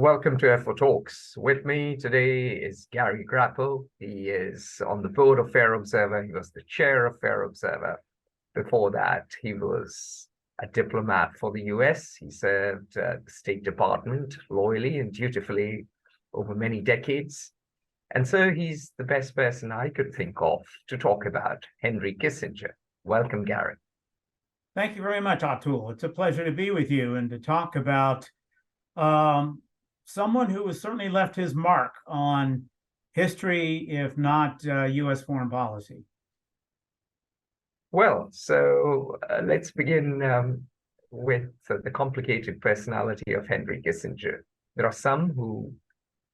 welcome to F4 Talks. With me today is Gary Grappo. He is on the board of Fair Observer. He was the chair of Fair Observer. Before that, he was a diplomat for the US. He served the State Department loyally and dutifully over many decades. And so he's the best person I could think of to talk about Henry Kissinger. Welcome, Gary. Thank you very much, Atul. It's a pleasure to be with you and to talk about someone who has certainly left his mark on history, if not U.S. foreign policy. Well, so let's begin with the complicated personality of Henry Kissinger. There are some who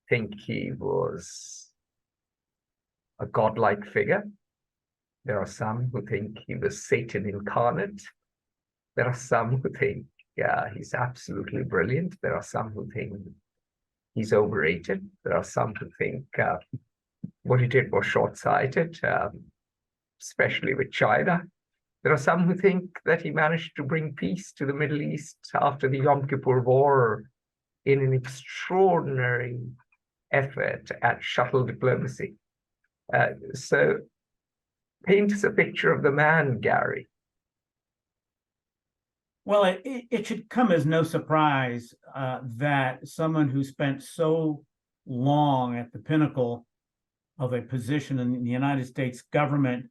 think he was a godlike figure. There are some who think he was Satan incarnate. There are some who think he's absolutely brilliant. There are some who think he's overrated. There are some who think what he did was short-sighted, especially with China. There are some who think that he managed to bring peace to the Middle East after the Yom Kippur War in an extraordinary effort at shuttle diplomacy. So paint us a picture of the man, Gary. Well, it should come as no surprise that someone who spent so long at the pinnacle of a position in the United States government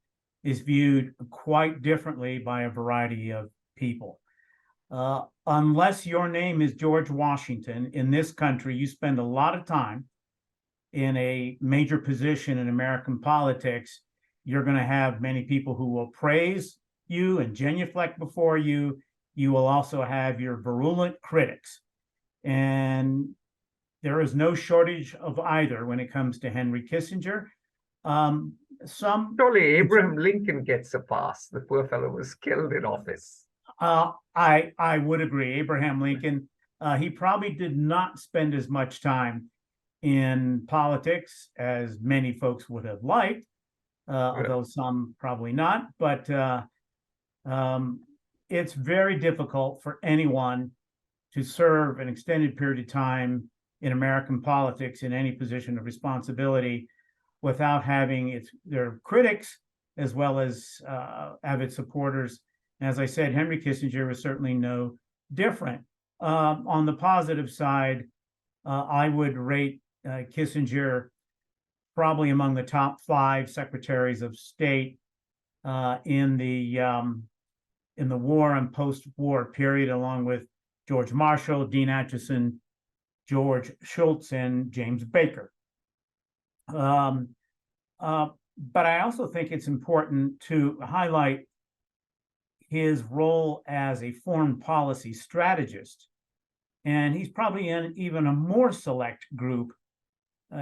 is viewed quite differently by a variety of people. Unless your name is George Washington, in this country, you spend a lot of time in a major position in American politics. You're going to have many people who will praise you and genuflect before you. You will also have your virulent critics. And there is no shortage of either when it comes to Henry Kissinger. Surely Abraham Lincoln gets a pass. The poor fellow was killed in office. I would agree. Abraham Lincoln, he probably did not spend as much time in politics as many folks would have liked, although some probably not. But it's very difficult for anyone to serve an extended period of time in American politics in any position of responsibility without having their critics as well as avid supporters. And as I said, Henry Kissinger was certainly no different. On the positive side, I would rate Kissinger probably among the top 5 secretaries of state in the war and post-war period, along with George Marshall, Dean Acheson, George Shultz, and James Baker. But I also think it's important to highlight his role as a foreign policy strategist. And he's probably in even a more select group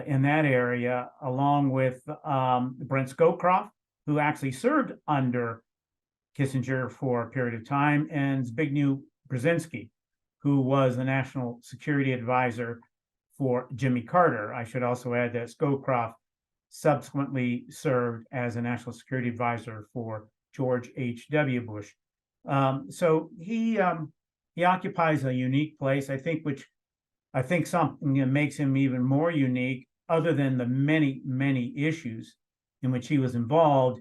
in that area, along with Brent Scowcroft, who actually served under Kissinger for a period of time, and Zbigniew Brzezinski, who was the national security advisor for Jimmy Carter. I should also add that Scowcroft subsequently served as a national security advisor for George H.W. Bush. So he occupies a unique place, I think something that makes him even more unique, other than the many, many issues in which he was involved,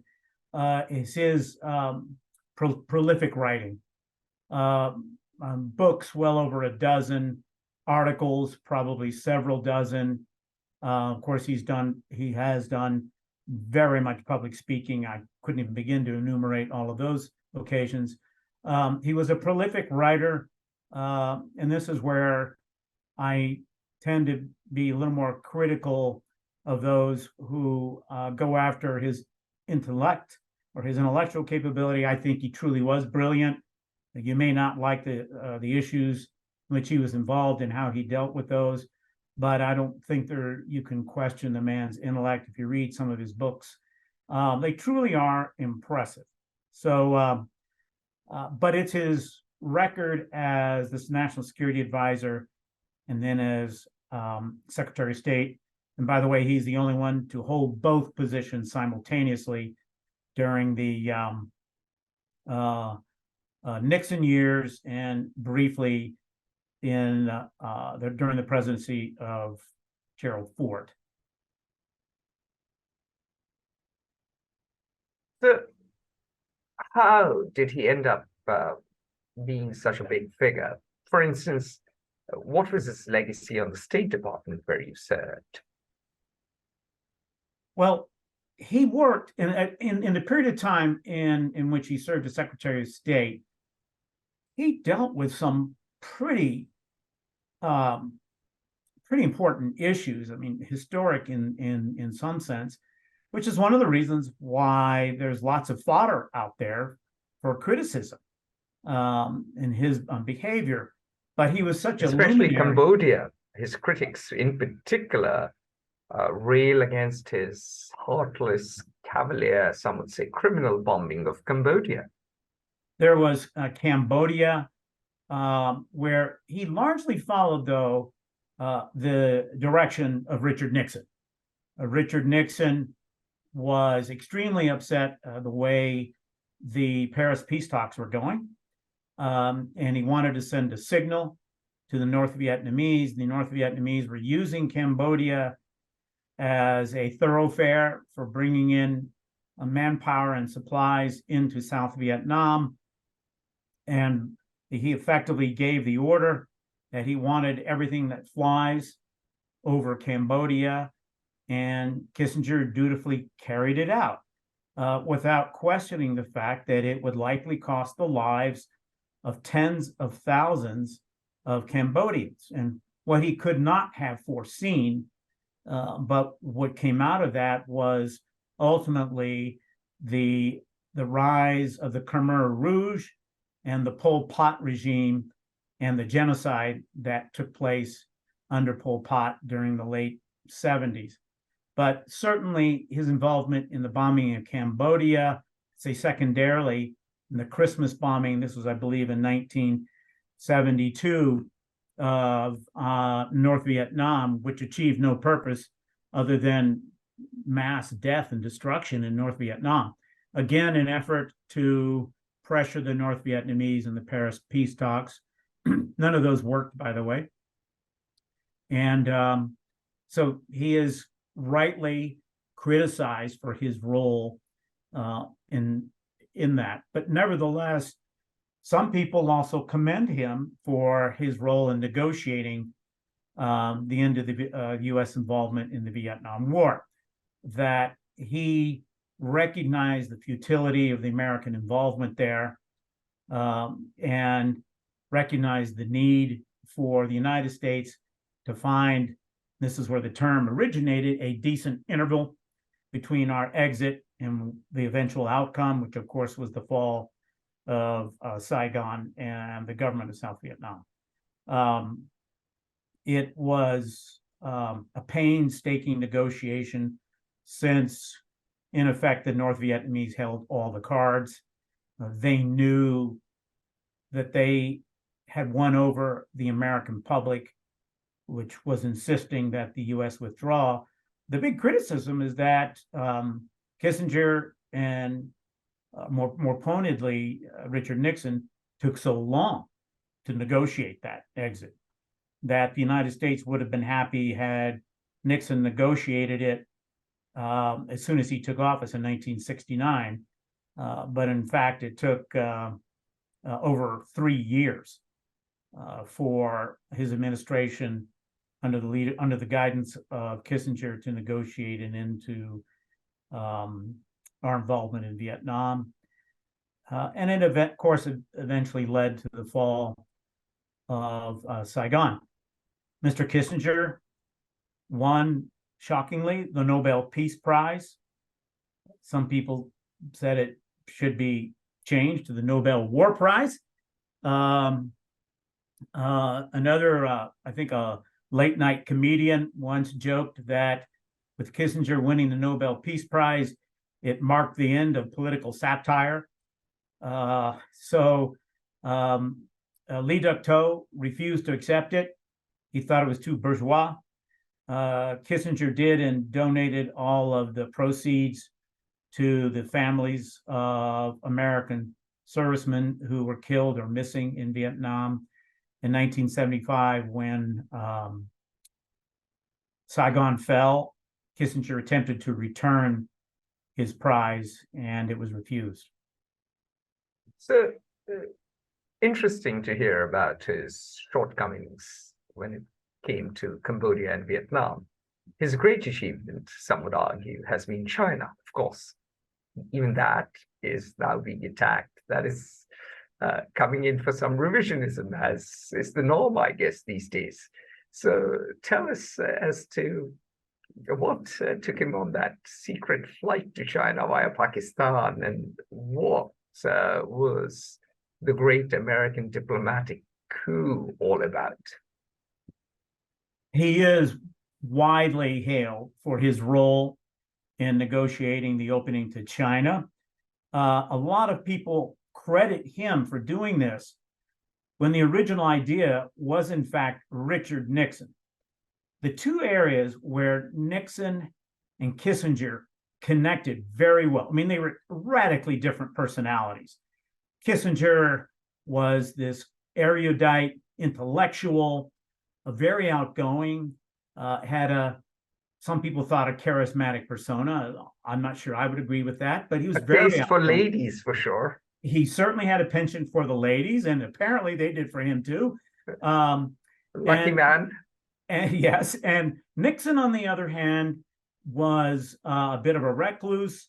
is his prolific writing. Books, well over a dozen, articles, probably several dozen. Of course, he has done very much public speaking. I couldn't even begin to enumerate all of those occasions. He was a prolific writer, and this is where I tend to be a little more critical of those who go after his intellect or his intellectual capability. I think he truly was brilliant. You may not like the issues in which he was involved and how he dealt with those, but I don't think you can question the man's intellect if you read some of his books. They truly are impressive. So, but it's his record as this national security advisor and then as Secretary of State. And by the way, he's the only one to hold both positions simultaneously during the Nixon years and briefly during the presidency of Gerald Ford. So how did he end up being such a big figure? For instance, what was his legacy on the State Department where you served? Well, he worked in the period of time in which he served as Secretary of State. He dealt with some pretty important issues. I mean, historic in some sense, which is one of the reasons why there's lots of fodder out there for criticism in his behavior. But he was such a Especially luminary. Cambodia. His critics, in particular, rail against his heartless, cavalier, some would say criminal bombing of Cambodia. There was Cambodia, where he largely followed, though, the direction of Richard Nixon. Richard Nixon was extremely upset the way the Paris peace talks were going, and he wanted to send a signal to the North Vietnamese. The North Vietnamese were using Cambodia as a thoroughfare for bringing in manpower and supplies into South Vietnam. And he effectively gave the order that he wanted everything that flies over Cambodia, and Kissinger dutifully carried it out without questioning the fact that it would likely cost the lives of tens of thousands of Cambodians. And what he could not have foreseen, but what came out of that was ultimately the rise of the Khmer Rouge and the Pol Pot regime and the genocide that took place under Pol Pot during the late 70s. But certainly his involvement in the bombing of Cambodia, say secondarily in the Christmas bombing, this was, I believe, in 1972, of North Vietnam, which achieved no purpose other than mass death and destruction in North Vietnam. Again, an effort to pressure the North Vietnamese in the Paris peace talks. None of those worked, by the way. And so he is rightly criticized for his role in that. But nevertheless, some people also commend him for his role in negotiating the end of the U.S. involvement in the Vietnam War, that he recognized the futility of the American involvement there and recognized the need for the United States to find, this is where the term originated, a decent interval between our exit and the eventual outcome, which of course was the fall of Saigon and the government of South Vietnam. It was a painstaking negotiation since, in effect, the North Vietnamese held all the cards. They knew that they had won over the American public, which was insisting that the U.S. withdraw. The big criticism is that Kissinger and more pointedly, Richard Nixon took so long to negotiate that exit, that the United States would have been happy had Nixon negotiated it as soon as he took office in 1969. But in fact, it took over 3 years for his administration under the guidance of Kissinger to negotiate an end to our involvement in Vietnam. And it, of course, eventually led to the fall of Saigon. Mr. Kissinger won, shockingly, the Nobel Peace Prize. Some people said it should be changed to the Nobel War Prize. Another, I think a late night comedian once joked that with Kissinger winning the Nobel Peace Prize, it marked the end of political satire. Lee Duc-Tho refused to accept it. He thought it was too bourgeois. Kissinger did and donated all of the proceeds to the families of American servicemen who were killed or missing in Vietnam. in 1975 when Saigon fell. Kissinger attempted to return his prize, and it was refused. So interesting to hear about his shortcomings when it came to Cambodia and Vietnam. His great achievement, some would argue, has been China, of course. Even that is now being attacked. That is coming in for some revisionism, as is the norm, I guess, these days. So tell us as to what took him on that secret flight to China via Pakistan, and what was the great American diplomatic coup all about? He is widely hailed for his role in negotiating the opening to China. A lot of people credit him for doing this when the original idea was, in fact, Richard Nixon. The two areas where Nixon and Kissinger connected very well, I mean, they were radically different personalities. Kissinger was this erudite intellectual, very outgoing, had some people thought a charismatic persona. I'm not sure I would agree with that, but he was very taste for ladies, for sure. He certainly had a penchant for the ladies, and apparently they did for him too. Lucky man. And yes, and Nixon, on the other hand, was a bit of a recluse.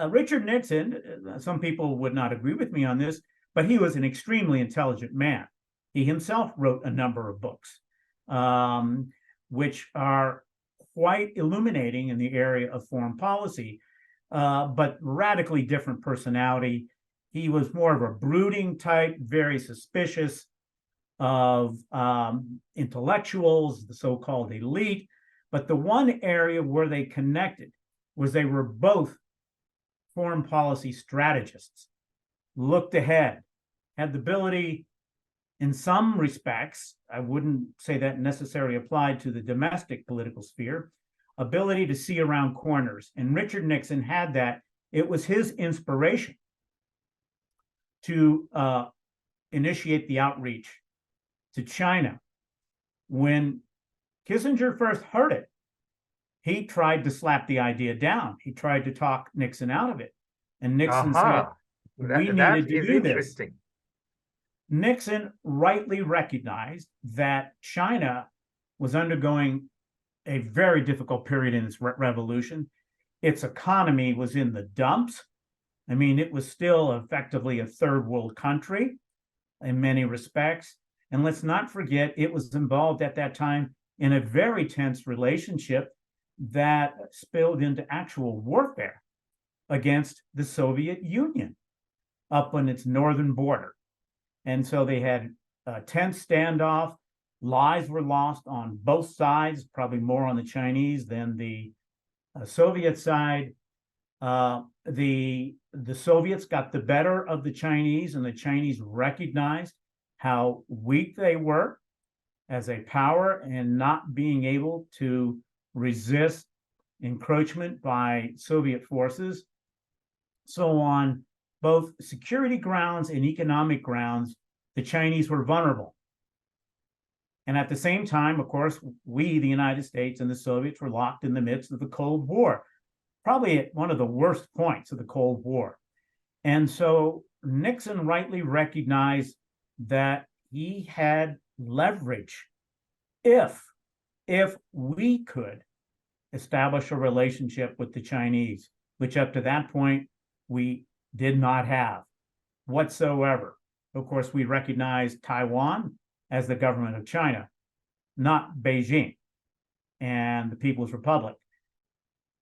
Richard Nixon, some people would not agree with me on this, but he was an extremely intelligent man. He himself wrote a number of books, which are quite illuminating in the area of foreign policy, but radically different personality. He was more of a brooding type, very suspicious of intellectuals, the so-called elite. But the one area where they connected was they were both foreign policy strategists, looked ahead, had the ability, in some respects, I wouldn't say that necessarily applied to the domestic political sphere, ability to see around corners. And Richard Nixon had that. It was his inspiration to initiate the outreach to China. When Kissinger first heard it, he tried to slap the idea down. He tried to talk Nixon out of it. And Nixon said, we needed to do this. Nixon rightly recognized that China was undergoing a very difficult period in its revolution. Its economy was in the dumps. I mean, it was still effectively a third world country in many respects. And let's not forget, it was involved at that time in a very tense relationship that spilled into actual warfare against the Soviet Union up on its northern border. And so they had a tense standoff. Lives were lost on both sides, probably more on the Chinese than the Soviet side. The Soviets got the better of the Chinese, and the Chinese recognized how weak they were as a power and not being able to resist encroachment by Soviet forces. So on both security grounds and economic grounds, the Chinese were vulnerable. And at the same time, of course, we, the United States and the Soviets, were locked in the midst of the Cold War, probably at one of the worst points of the Cold War. And so Nixon rightly recognized that he had leverage if we could establish a relationship with the Chinese, which up to that point we did not have whatsoever. Of course, we recognized Taiwan as the government of China, not Beijing and the People's Republic.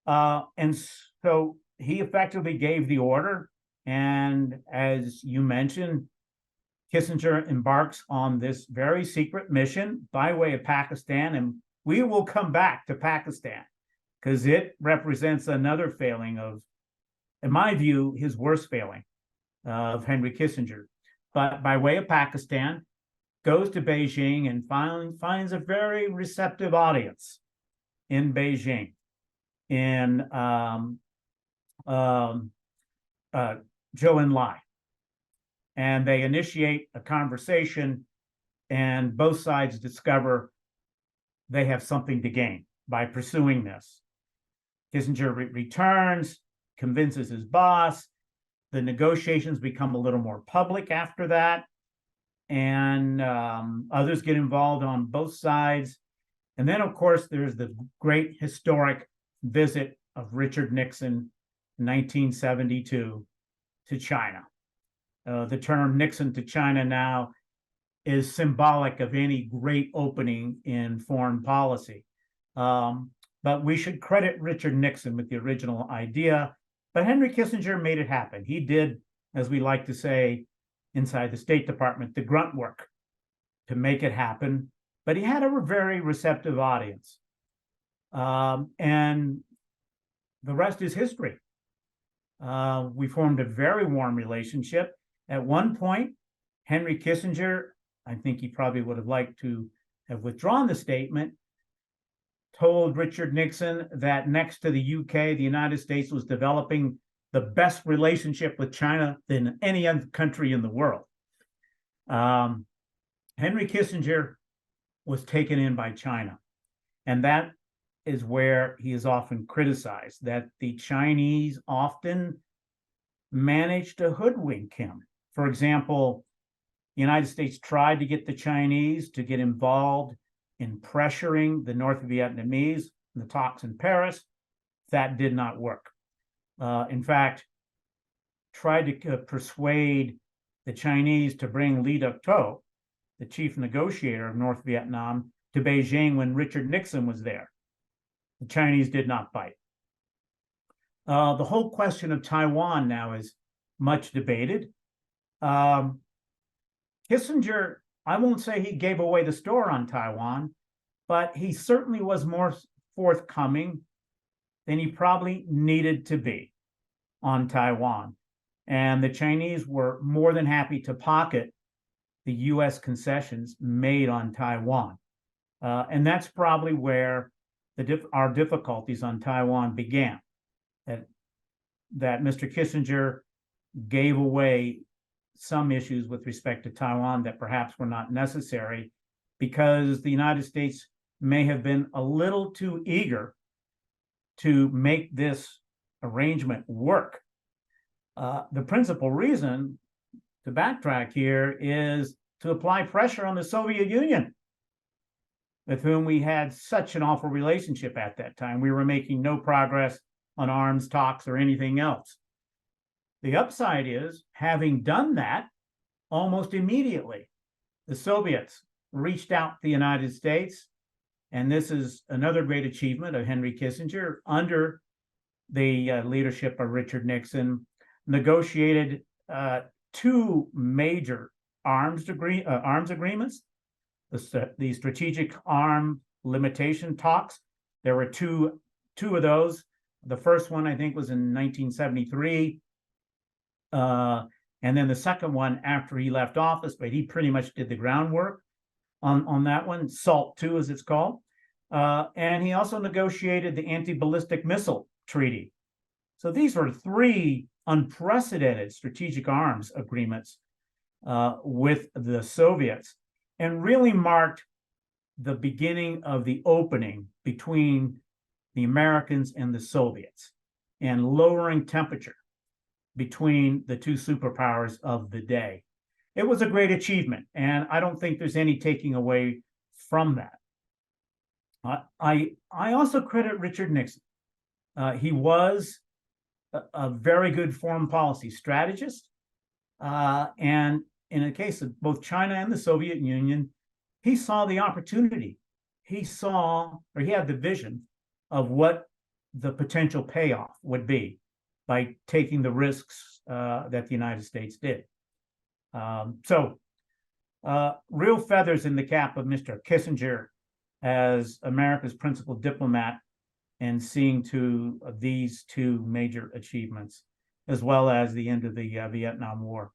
And so he effectively gave the order. And as you mentioned, Kissinger embarks on this very secret mission by way of Pakistan. And we will come back to Pakistan because it represents another failing of, in my view, his worst failing of Henry Kissinger. But by way of Pakistan, goes to Beijing and finds a very receptive audience in Beijing, in Zhou Enlai. And they initiate a conversation and both sides discover they have something to gain by pursuing this. Kissinger returns, convinces his boss. The negotiations become a little more public after that, and others get involved on both sides. And then, of course, there's the great historic visit of Richard Nixon in 1972 to China. The term Nixon to China now is symbolic of any great opening in foreign policy. But we should credit Richard Nixon with the original idea. But Henry Kissinger made it happen. He did, as we like to say inside the State Department, the grunt work to make it happen. But he had a very receptive audience. And the rest is history. We formed a very warm relationship. At one point, Henry Kissinger, I think he probably would have liked to have withdrawn the statement, told Richard Nixon that next to the UK, the United States was developing the best relationship with China than any other country in the world. Henry Kissinger was taken in by China. And that is where he is often criticized, that the Chinese often managed to hoodwink him. For example, the United States tried to get the Chinese to get involved in pressuring the North Vietnamese in the talks in Paris. That did not work. In fact, tried to persuade the Chinese to bring Lee Duc-tho, the chief negotiator of North Vietnam, to Beijing when Richard Nixon was there. The Chinese did not bite. The whole question of Taiwan now is much debated. Kissinger, I won't say he gave away the store on Taiwan, but he certainly was more forthcoming than he probably needed to be on Taiwan. And the Chinese were more than happy to pocket the US concessions made on Taiwan. And that's probably where our difficulties on Taiwan began, that Mr. Kissinger gave away some issues with respect to Taiwan that perhaps were not necessary because the United States may have been a little too eager to make this arrangement work. The principal reason, to backtrack here, is to apply pressure on the Soviet Union, with whom we had such an awful relationship at that time. We were making no progress on arms talks or anything else. The upside is, having done that, almost immediately, the Soviets reached out to the United States, and this is another great achievement of Henry Kissinger under the leadership of Richard Nixon, negotiated two major arms agreements, the strategic arm limitation talks. There were two of those. The first one, I think, was in 1973. And then the second one after he left office, but he pretty much did the groundwork on that one, SALT II as it's called. And he also negotiated the anti-ballistic missile treaty. So these were three unprecedented strategic arms agreements with the Soviets, and really marked the beginning of the opening between the Americans and the Soviets, and lowering temperature between the two superpowers of the day. It was a great achievement, and I don't think there's any taking away from that. I also credit Richard Nixon. He was a very good foreign policy strategist, and in the case of both China and the Soviet Union, he saw the opportunity. He had the vision of what the potential payoff would be by taking the risks that the United States did. So real feathers in the cap of Mr. Kissinger as America's principal diplomat, and seeing to these two major achievements, as well as the end of the Vietnam War.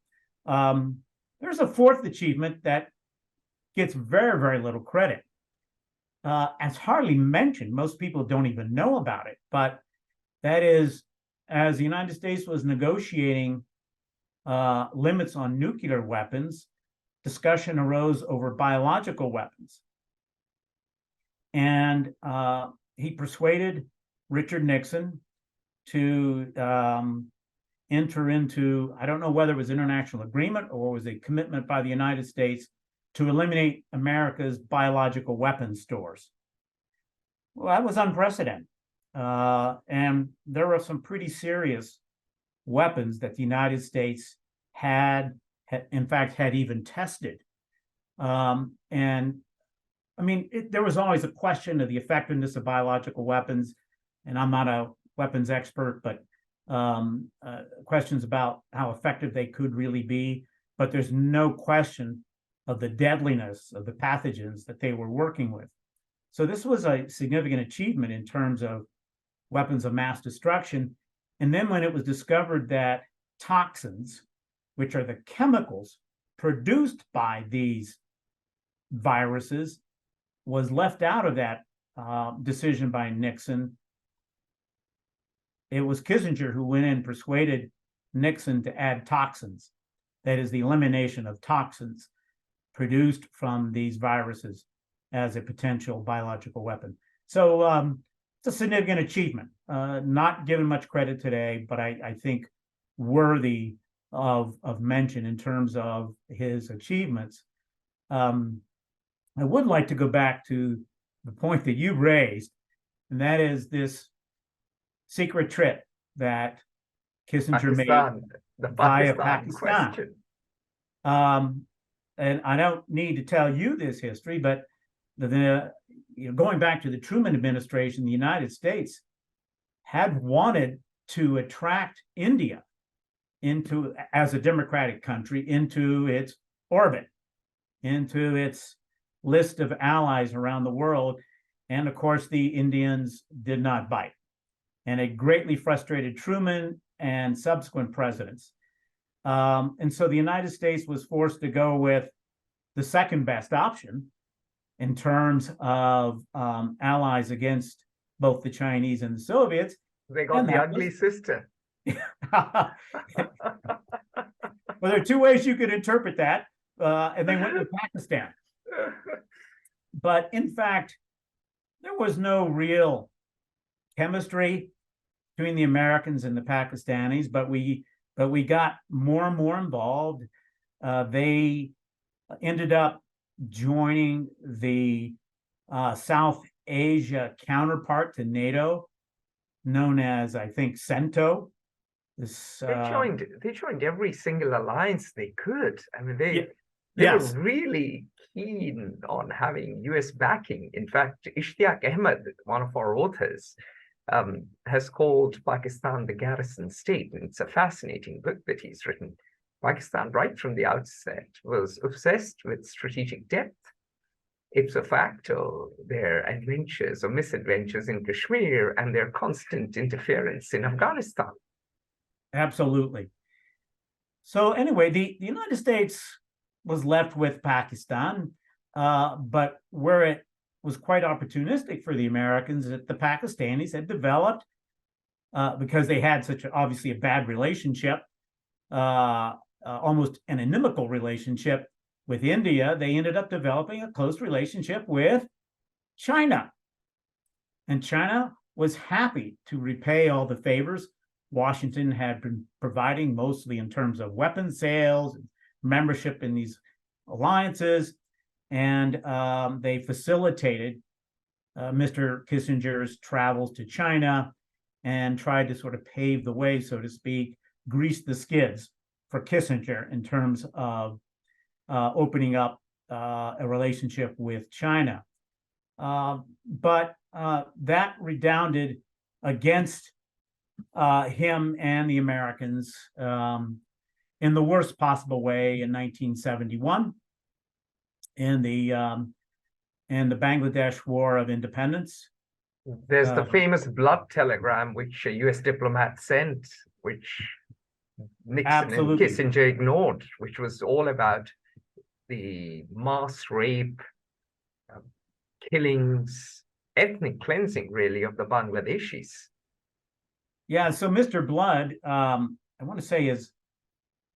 There's a fourth achievement that gets very, very little credit. It's hardly mentioned. Most people don't even know about it, but that is, as the United States was negotiating limits on nuclear weapons, discussion arose over biological weapons. And he persuaded Richard Nixon to enter into, I don't know whether it was international agreement or was a commitment by the United States to eliminate America's biological weapons stores. Well, that was unprecedented. And there were some pretty serious weapons that the United States had in fact, had even tested. And I mean, there was always a question of the effectiveness of biological weapons. And I'm not a weapons expert, but questions about how effective they could really be. But there's no question of the deadliness of the pathogens that they were working with. So this was a significant achievement in terms of weapons of mass destruction. And then when it was discovered that toxins, which are the chemicals produced by these viruses, was left out of that decision by Nixon, it was Kissinger who went in and persuaded Nixon to add toxins. That is, the elimination of toxins produced from these viruses as a potential biological weapon. So it's a significant achievement, not given much credit today, but I think worthy of mention in terms of his achievements. I would like to go back to the point that you raised, and that is this secret trip that Kissinger made via Pakistan. And I don't need to tell you this history, but going back to the Truman administration, the United States had wanted to attract India into, as a democratic country, into its orbit, into its list of allies around the world. And of course, the Indians did not bite. And it greatly frustrated Truman and subsequent presidents. And so the United States was forced to go with the second best option in terms of allies against both the Chinese and the Soviets. They got the ugly sister. Well, there are two ways you could interpret that, and they went with Pakistan. But in fact, there was no real chemistry between the Americans and the Pakistanis, but we got more and more involved. They ended up joining the South Asia counterpart to NATO, known as, I think, CENTO. They joined every single alliance they could. I mean, they were really keen on having US backing. In fact, Ishtiaq Ahmed, one of our authors, has called Pakistan the garrison state. And it's a fascinating book that he's written. Pakistan, right from the outset, was obsessed with strategic depth. Ipso facto, their adventures or misadventures in Kashmir and their constant interference in Afghanistan. Absolutely. So anyway, the United States was left with Pakistan, but where it was quite opportunistic for the Americans, that the Pakistanis had developed, because they had such obviously a bad relationship, almost an inimical relationship with India, they ended up developing a close relationship with China. And China was happy to repay all the favors Washington had been providing, mostly in terms of weapons sales, membership in these alliances, and they facilitated Mr. Kissinger's travels to China and tried to sort of pave the way, so to speak, grease the skids for Kissinger in terms of opening up a relationship with China. But that redounded against him and the Americans in the worst possible way in 1971 in the Bangladesh War of Independence. There's the famous blood telegram which a US diplomat sent, which Nixon and Kissinger ignored, which was all about the mass rape, killings, ethnic cleansing, really, of the Bangladeshis. Yeah, so Mr. Blood, I want to say his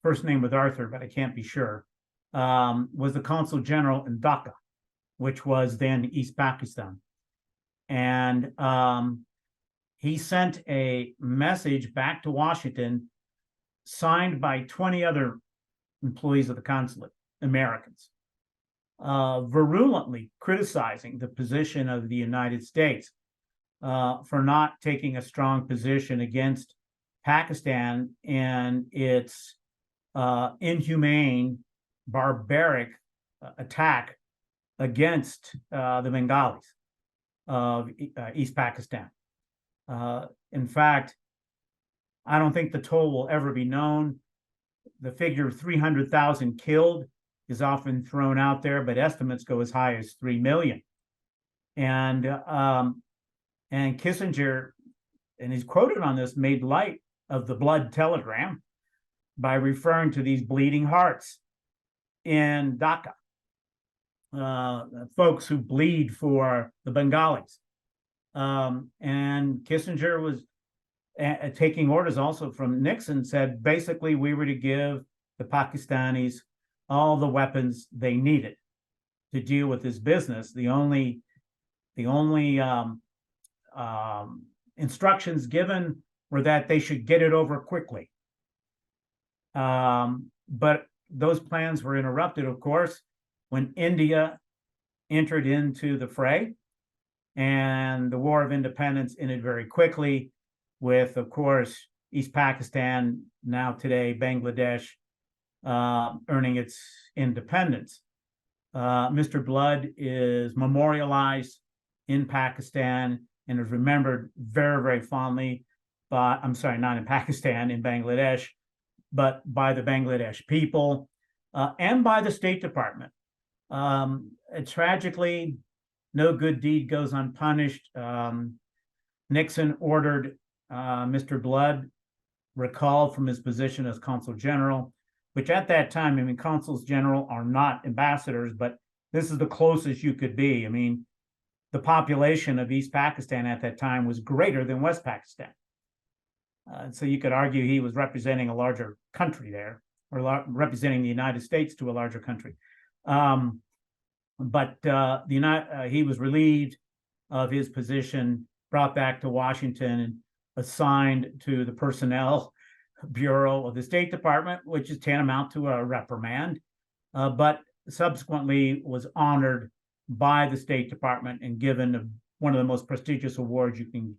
first name was Arthur, but I can't be sure. was the consul general in Dhaka, which was then East Pakistan. And he sent a message back to Washington signed by 20 other employees of the consulate, Americans, virulently criticizing the position of the United States for not taking a strong position against Pakistan and its inhumane, barbaric attack against the Bengalis of East Pakistan. In fact, I don't think the toll will ever be known. The figure of 300,000 killed is often thrown out there, but estimates go as high as 3 million. And Kissinger, and he's quoted on this, made light of the blood telegram by referring to these bleeding hearts in Dhaka, folks who bleed for the Bengalis. And Kissinger was taking orders also from Nixon, said basically we were to give the Pakistanis all the weapons they needed to deal with this business. The only instructions given were that they should get it over quickly. But those plans were interrupted, of course, when India entered into the fray, and the War of Independence ended very quickly with, of course, East Pakistan, now today Bangladesh, earning its independence. Mr. Blood is memorialized in Pakistan and is remembered very, very fondly by, I'm sorry, not in Pakistan, in Bangladesh, but by the Bangladesh people and by the State Department. Tragically, no good deed goes unpunished. Nixon ordered Mr. Blood recalled from his position as consul general, which at that time, I mean, consuls general are not ambassadors, but this is the closest you could be. I mean, the population of East Pakistan at that time was greater than West Pakistan. So you could argue he was representing a larger country there, or representing the United States to a larger country. But he was relieved of his position, brought back to Washington, and assigned to the Personnel Bureau of the State Department, which is tantamount to a reprimand, but subsequently was honored by the State Department and given one of the most prestigious awards you can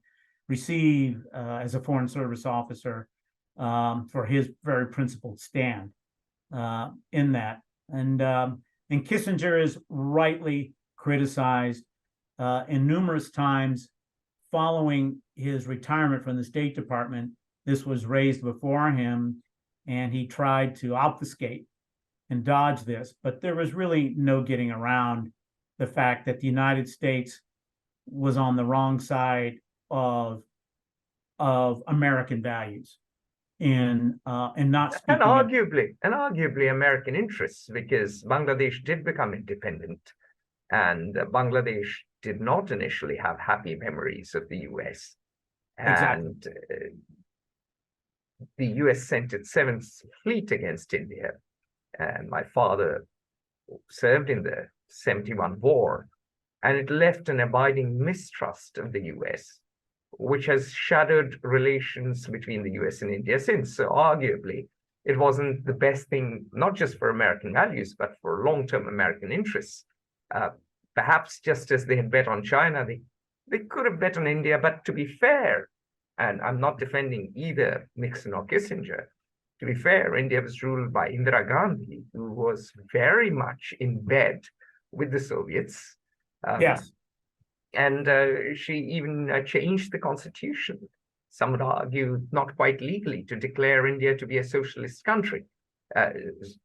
receive as a Foreign Service officer for his very principled stand in that. And Kissinger is rightly criticized in numerous times following his retirement from the State Department. This was raised before him, and he tried to obfuscate and dodge this, but there was really no getting around the fact that the United States was on the wrong side of American values in not speaking and arguably American interests, because Bangladesh did become independent, and Bangladesh did not initially have happy memories of the US. And the US sent its 7th Fleet against India, and my father served in the 71 war, and it left an abiding mistrust of the US, which has shadowed relations between the US and India since. So arguably, it wasn't the best thing, not just for American values, but for long-term American interests. Perhaps just as they had bet on China, they could have bet on India, but to be fair, and I'm not defending either Nixon or Kissinger, to be fair, India was ruled by Indira Gandhi, who was very much in bed with the Soviets. Yes. And she even changed the constitution, some would argue not quite legally, to declare India to be a socialist country.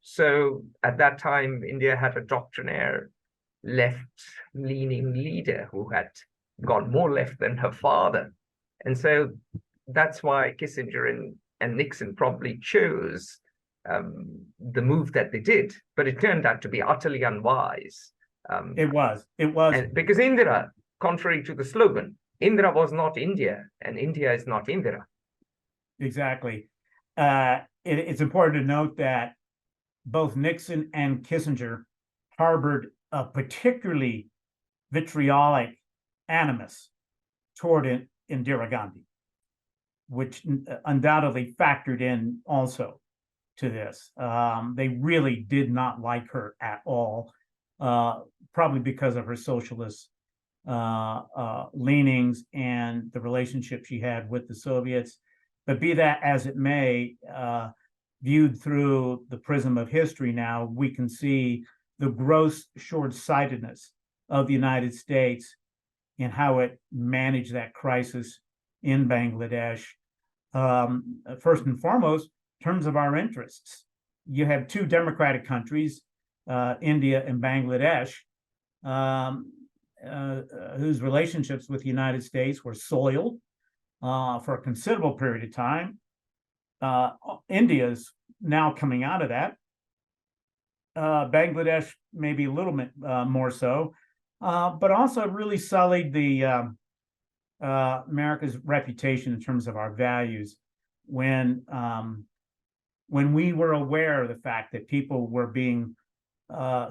So at that time, India had a doctrinaire, left-leaning leader who had gone more left than her father. And so that's why Kissinger and Nixon probably chose the move that they did, but it turned out to be utterly unwise. It was. And because Indira, contrary to the slogan, Indira was not India, and India is not Indira. Exactly. It's important to note that both Nixon and Kissinger harbored a particularly vitriolic animus toward Indira Gandhi, which undoubtedly factored in also to this. They really did not like her at all, probably because of her socialist leanings and the relationship she had with the Soviets. But be that as it may, viewed through the prism of history now, we can see the gross short-sightedness of the United States and how it managed that crisis in Bangladesh. First and foremost, in terms of our interests, you have two democratic countries, India and Bangladesh, whose relationships with the United States were soiled for a considerable period of time. India is now coming out of that. Bangladesh maybe a little bit more so, but also really sullied the America's reputation in terms of our values when we were aware of the fact that people were being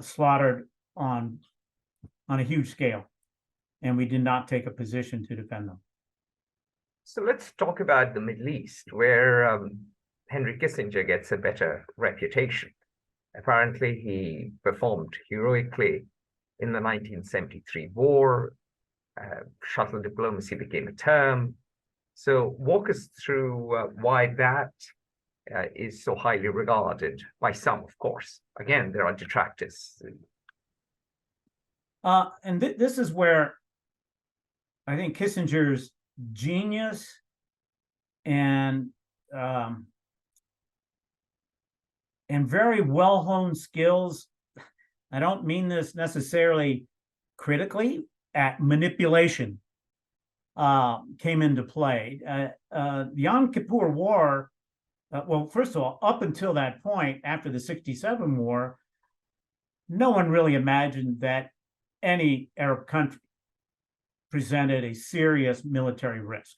slaughtered on a huge scale, and we did not take a position to defend them. So let's talk about the Middle East, where Henry Kissinger gets a better reputation. Apparently, he performed heroically in the 1973 war. Shuttle diplomacy became a term. So walk us through why that is so highly regarded by some, of course. Again, there are detractors. And this is where I think Kissinger's genius and very well-honed skills, I don't mean this necessarily critically, at manipulation came into play. The Yom Kippur War, well, first of all, up until that point, after the 67 war, no one really imagined that any Arab country presented a serious military risk.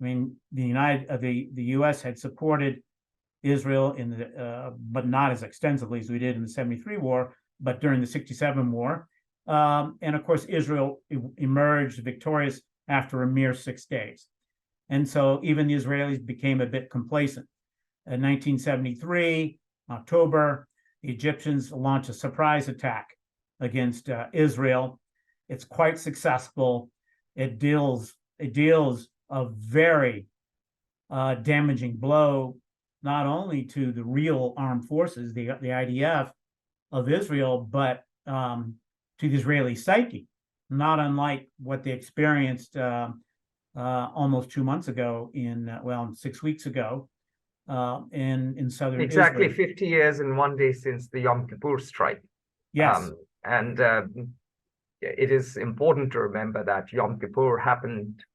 I mean, the U.S. had supported Israel in the, but not as extensively as we did in the 73 war, but during the 67 war. And of course, Israel emerged victorious after a mere 6 days. And so even the Israelis became a bit complacent. In 1973, October, the Egyptians launched a surprise attack against Israel. It's quite successful. It deals a very damaging blow, not only to the real armed forces, the IDF of Israel, but to the Israeli psyche, not unlike what they experienced almost 2 months ago 6 weeks ago in southern exactly Israel. 50 years and 1 day since the Yom Kippur strike. Yes. And it is important to remember that Yom Kippur happened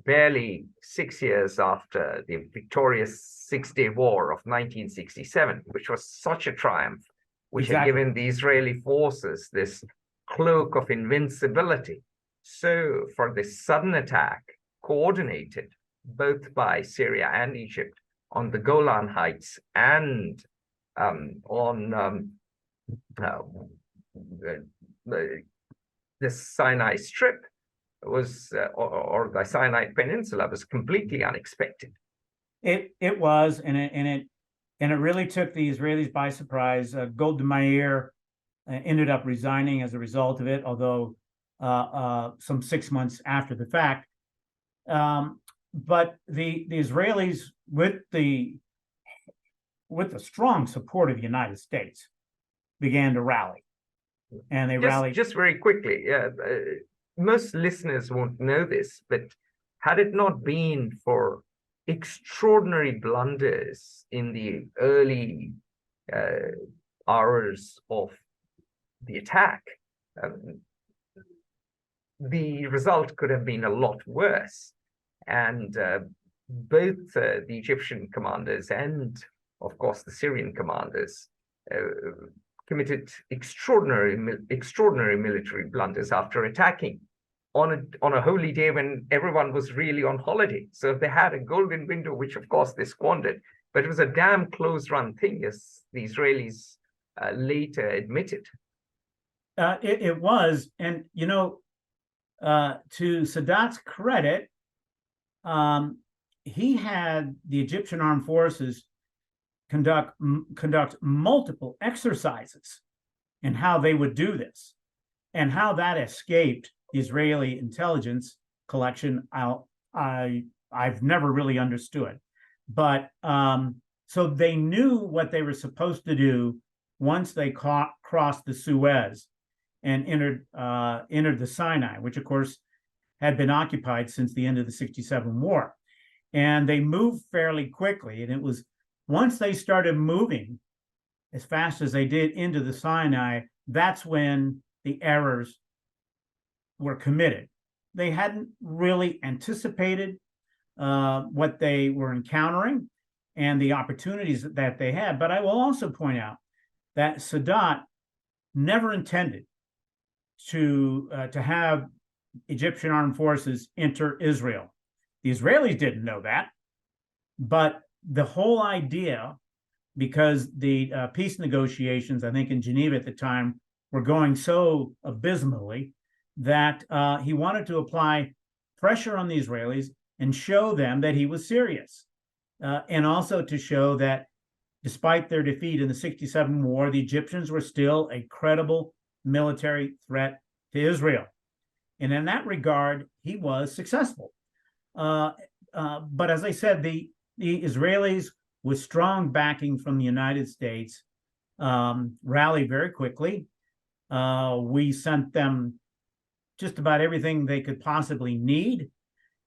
barely 6 years after the victorious 6-day war of 1967, which was such a triumph, which had given the Israeli forces this cloak of invincibility. So for this sudden attack, coordinated both by Syria and Egypt on the Golan Heights and on the Sinai Strip, was or the Sinai Peninsula, was completely unexpected. It was, and it really took the Israelis by surprise. Golda Meir ended up resigning as a result of it, although some 6 months after the fact. But the Israelis, with the strong support of the United States, began to rally, and they rallied. Just very quickly, most listeners won't know this, but had it not been for extraordinary blunders in the early hours of the attack, the result could have been a lot worse. And both the Egyptian commanders and, of course, the Syrian commanders committed extraordinary military blunders after attacking on a holy day when everyone was really on holiday. So they had a golden window, which of course they squandered, but it was a damn close run thing, as the Israelis later admitted. It was, and to Sadat's credit, he had the Egyptian armed forces conduct multiple exercises in how they would do this, and how that escaped the Israeli intelligence collection. I've never really understood, but so they knew what they were supposed to do once they crossed the Suez and entered the Sinai, which of course had been occupied since the end of the '67 war. And they moved fairly quickly. And it was once they started moving as fast as they did into the Sinai, that's when the errors were committed. They hadn't really anticipated what they were encountering and the opportunities that they had. But I will also point out that Sadat never intended to have Egyptian armed forces enter Israel. The Israelis didn't know that, but the whole idea, because the peace negotiations, I think in Geneva at the time, were going so abysmally that he wanted to apply pressure on the Israelis and show them that he was serious, and also to show that despite their defeat in the '67 war, the Egyptians were still a credible military threat to Israel. And in that regard, he was successful. But as I said, the Israelis, with strong backing from the United States, rallied very quickly. We sent them just about everything they could possibly need,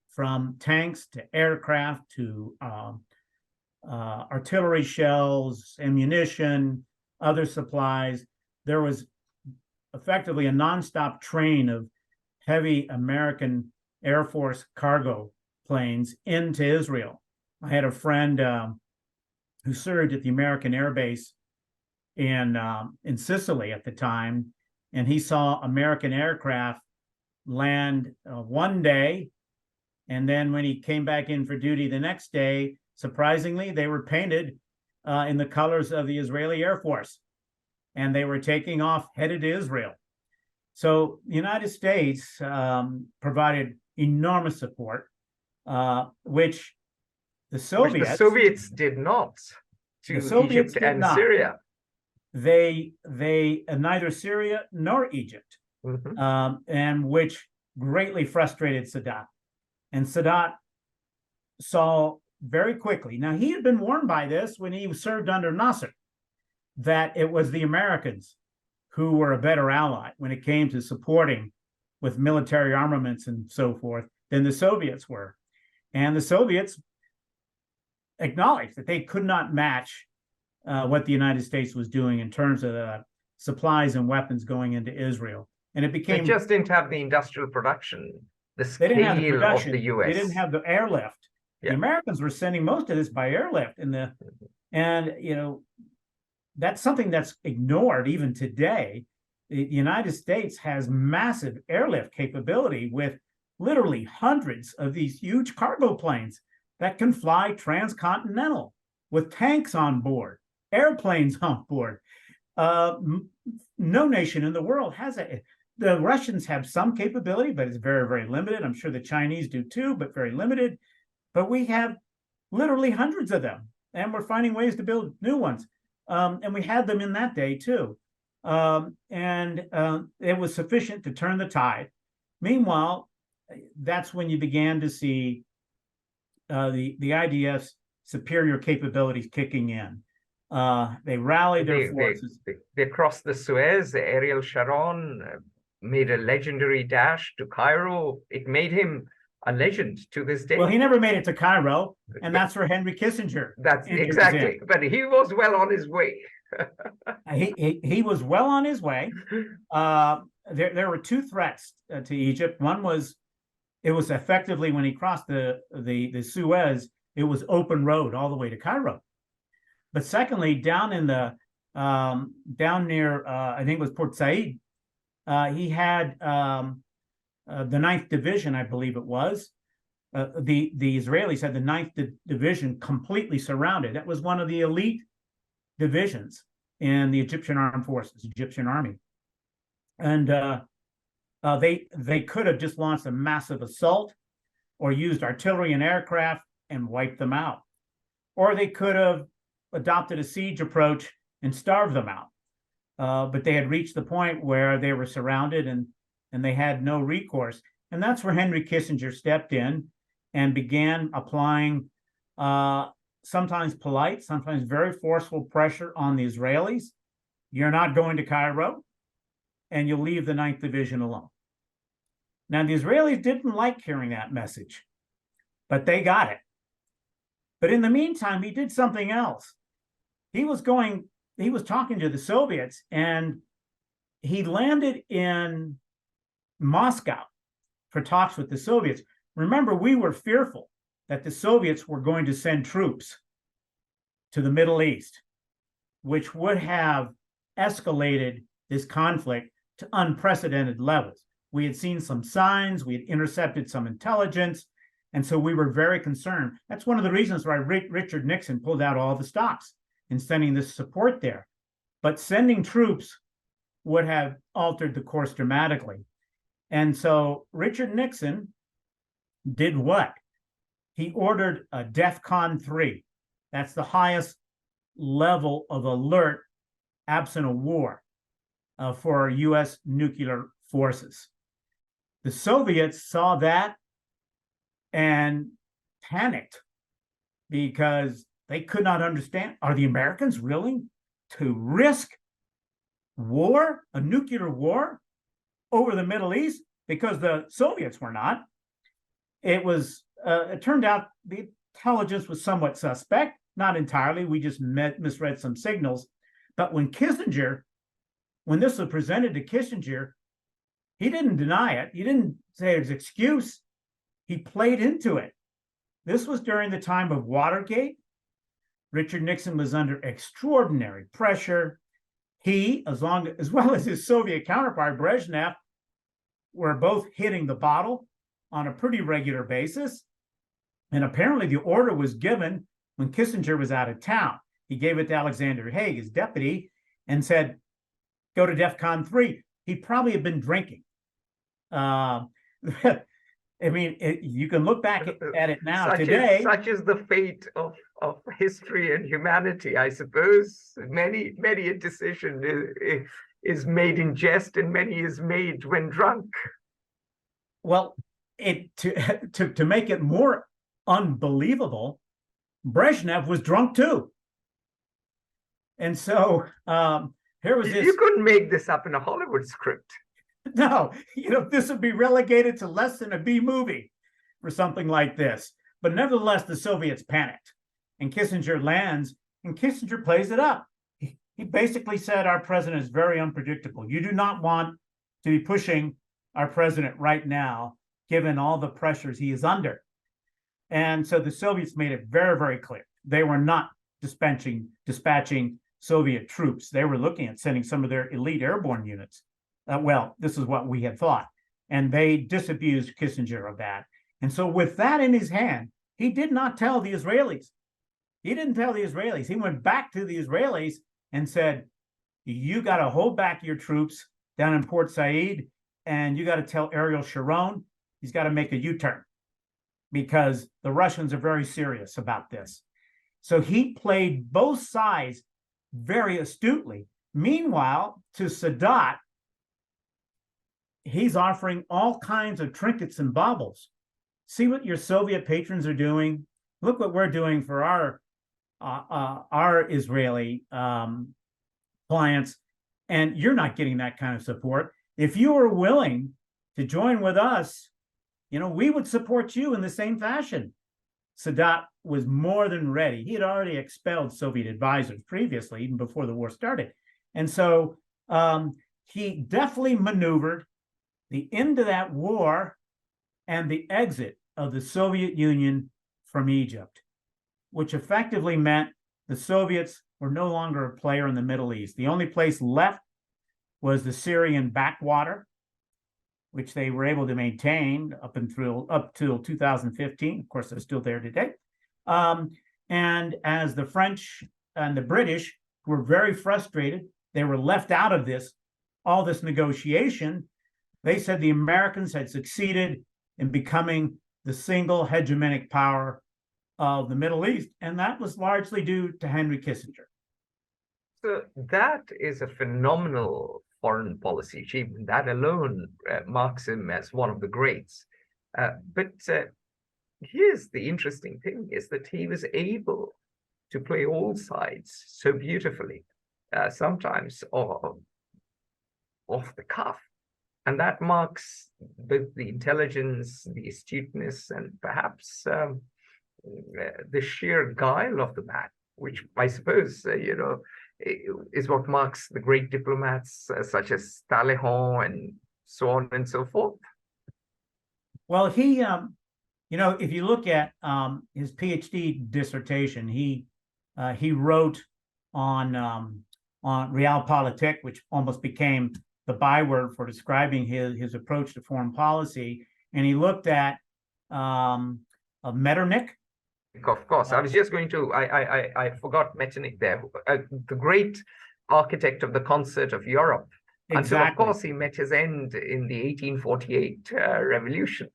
from tanks to aircraft to artillery shells, ammunition, other supplies. There was effectively a nonstop train of heavy American Air Force cargo planes into Israel. I had a friend who served at the American Air Base in Sicily at the time, and he saw American aircraft land one day, and then when he came back in for duty the next day, surprisingly, they were painted in the colors of the Israeli Air Force, and they were taking off headed to Israel. So the United States provided enormous support, which the Soviets did not to Soviets Egypt and Syria. They neither Syria nor Egypt, and which greatly frustrated Sadat. And Sadat saw very quickly. Now, he had been warned by this when he served under Nasser, that it was the Americans who were a better ally when it came to supporting with military armaments and so forth than the Soviets were. And the Soviets acknowledged that they could not match what the United States was doing in terms of supplies and weapons going into Israel. And it became... They just didn't have the industrial production, the scale of the US. They didn't have the airlift. Yeah. The Americans were sending most of this by airlift. And that's something that's ignored even today. The United States has massive airlift capability with literally hundreds of these huge cargo planes that can fly transcontinental with tanks on board, airplanes on board. No nation in the world has it. The Russians have some capability, but it's very, very limited. I'm sure the Chinese do too, but very limited. But we have literally hundreds of them, and we're finding ways to build new ones. And we had them in that day too. It was sufficient to turn the tide. Meanwhile, that's when you began to see the IDF's superior capabilities kicking in. They rallied their forces. They crossed the Suez. Ariel Sharon made a legendary dash to Cairo. It made him a legend to this day. Well, he never made it to Cairo, and that's where Henry Kissinger. That's exactly. But he was well on his way. he was well on his way. There were two threats to Egypt. One was, it was effectively when he crossed the Suez, it was open road all the way to Cairo. But secondly, down in the down near I think it was Port Said, he had the 9th Division, I believe it was. The Israelis had the 9th Division completely surrounded. That was one of the elite divisions. in the Egyptian armed forces, Egyptian army. And they could have just launched a massive assault or used artillery and aircraft and wiped them out. Or they could have adopted a siege approach and starved them out. But they had reached the point where they were surrounded and they had no recourse. And that's where Henry Kissinger stepped in and began applying sometimes polite, sometimes very forceful pressure on the Israelis. You're not going to Cairo, and you'll leave the 9th Division alone. Now, the Israelis didn't like hearing that message, but they got it. But in the meantime, he did something else. He was talking to the Soviets, and he landed in Moscow for talks with the Soviets. Remember, we were fearful that the Soviets were going to send troops to the Middle East, which would have escalated this conflict to unprecedented levels. We had seen some signs, we had intercepted some intelligence, and so we were very concerned. That's one of the reasons why Richard Nixon pulled out all the stops in sending this support there. But sending troops would have altered the course dramatically. And so Richard Nixon did what? He ordered a DEFCON 3. That's the highest level of alert absent a war for U.S. nuclear forces. The Soviets saw that and panicked because they could not understand, are the Americans willing to risk war, a nuclear war over the Middle East? Because the Soviets were not. It turned out the intelligence was somewhat suspect, not entirely. We just misread some signals. But when this was presented to Kissinger, he didn't deny it. He didn't say his excuse. He played into it. This was during the time of Watergate. Richard Nixon was under extraordinary pressure. He, as well as his Soviet counterpart, Brezhnev, were both hitting the bottle on a pretty regular basis. And apparently the order was given when Kissinger was out of town. He gave it to Alexander Haig, his deputy, and said, go to DEFCON 3. He probably had been drinking. I mean, you can look back at it now today. Such is the fate of history and humanity, I suppose. Many a decision is made in jest, and many is made when drunk. Well, to make it more unbelievable, Brezhnev was drunk too. And so here was this. You couldn't make this up in a Hollywood script. No, this would be relegated to less than a B movie for something like this. But nevertheless, the Soviets panicked, and Kissinger lands, and Kissinger plays it up. He basically said, our president is very unpredictable. You do not want to be pushing our president right now, given all the pressures he is under. And so the Soviets made it very, very clear. They were not dispatching Soviet troops. They were looking at sending some of their elite airborne units. Well, this is what we had thought. And they disabused Kissinger of that. And so with that in his hand, he did not tell the Israelis. He didn't tell the Israelis. He went back to the Israelis and said, you got to hold back your troops down in Port Said, and you got to tell Ariel Sharon he's got to make a U-turn because the Russians are very serious about this. So he played both sides very astutely. Meanwhile, to Sadat, he's offering all kinds of trinkets and baubles. See what your Soviet patrons are doing. Look what we're doing for our Israeli clients, and you're not getting that kind of support. If you were willing to join with us, we would support you in the same fashion. Sadat was more than ready. He had already expelled Soviet advisors previously, even before the war started. And so he definitely maneuvered the end of that war and the exit of the Soviet Union from Egypt, which effectively meant the Soviets were no longer a player in the Middle East. The only place left was the Syrian backwater, which they were able to maintain up till 2015. Of course, they're still there today. And as the French and the British were very frustrated. They were left out of all this negotiation. They said the Americans had succeeded in becoming the single hegemonic power of the Middle East, and that was largely due to Henry Kissinger. So that is a phenomenal foreign policy achievement. That alone marks him as one of the greats. But here's the interesting thing, is that he was able to play all sides so beautifully, sometimes off the cuff. And that marks both the intelligence, the astuteness, and perhaps the sheer guile of the man, which I suppose, is what marks the great diplomats such as Talleyrand and so on and so forth. Well, he, if you look at his PhD dissertation, he wrote on realpolitik, which almost became the byword for describing his approach to foreign policy, and he looked at Metternich. Of course, I was just going to. I forgot Metternich there, the great architect of the concert of Europe. Exactly. Until, of course, he met his end in the 1848 revolution.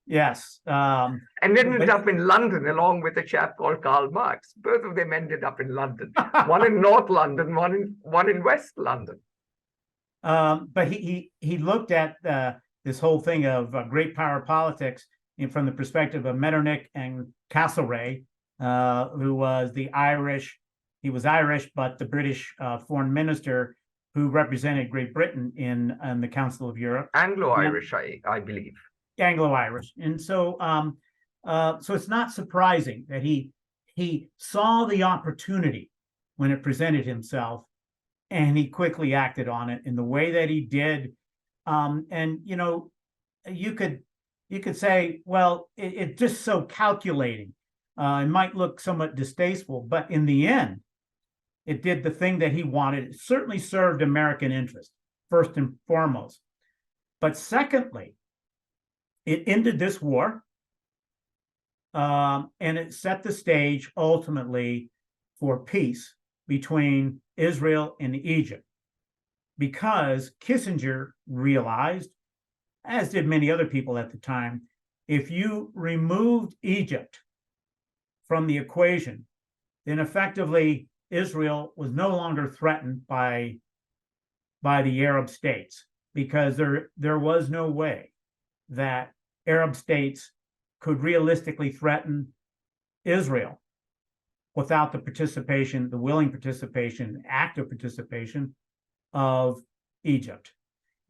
Yes. And ended up in London along with a chap called Karl Marx. Both of them ended up in London. One in North London, one in West London. But he looked at this whole thing of great power politics from the perspective of Metternich and Castlereagh, who was he was Irish, but the British foreign minister who represented Great Britain in the Council of Europe. Anglo-Irish, I believe. Anglo-Irish. And so so it's not surprising that he saw the opportunity when it presented himself, and he quickly acted on it in the way that he did. And you could say, well, it's just so calculating. It might look somewhat distasteful, but in the end, it did the thing that he wanted. It certainly served American interest, first and foremost. But secondly, it ended this war, and it set the stage ultimately for peace between Israel and Egypt, because Kissinger realized, as did many other people at the time, if you removed Egypt from the equation, then effectively Israel was no longer threatened by the Arab states, because there was no way that Arab states could realistically threaten Israel without the willing participation, active participation of Egypt.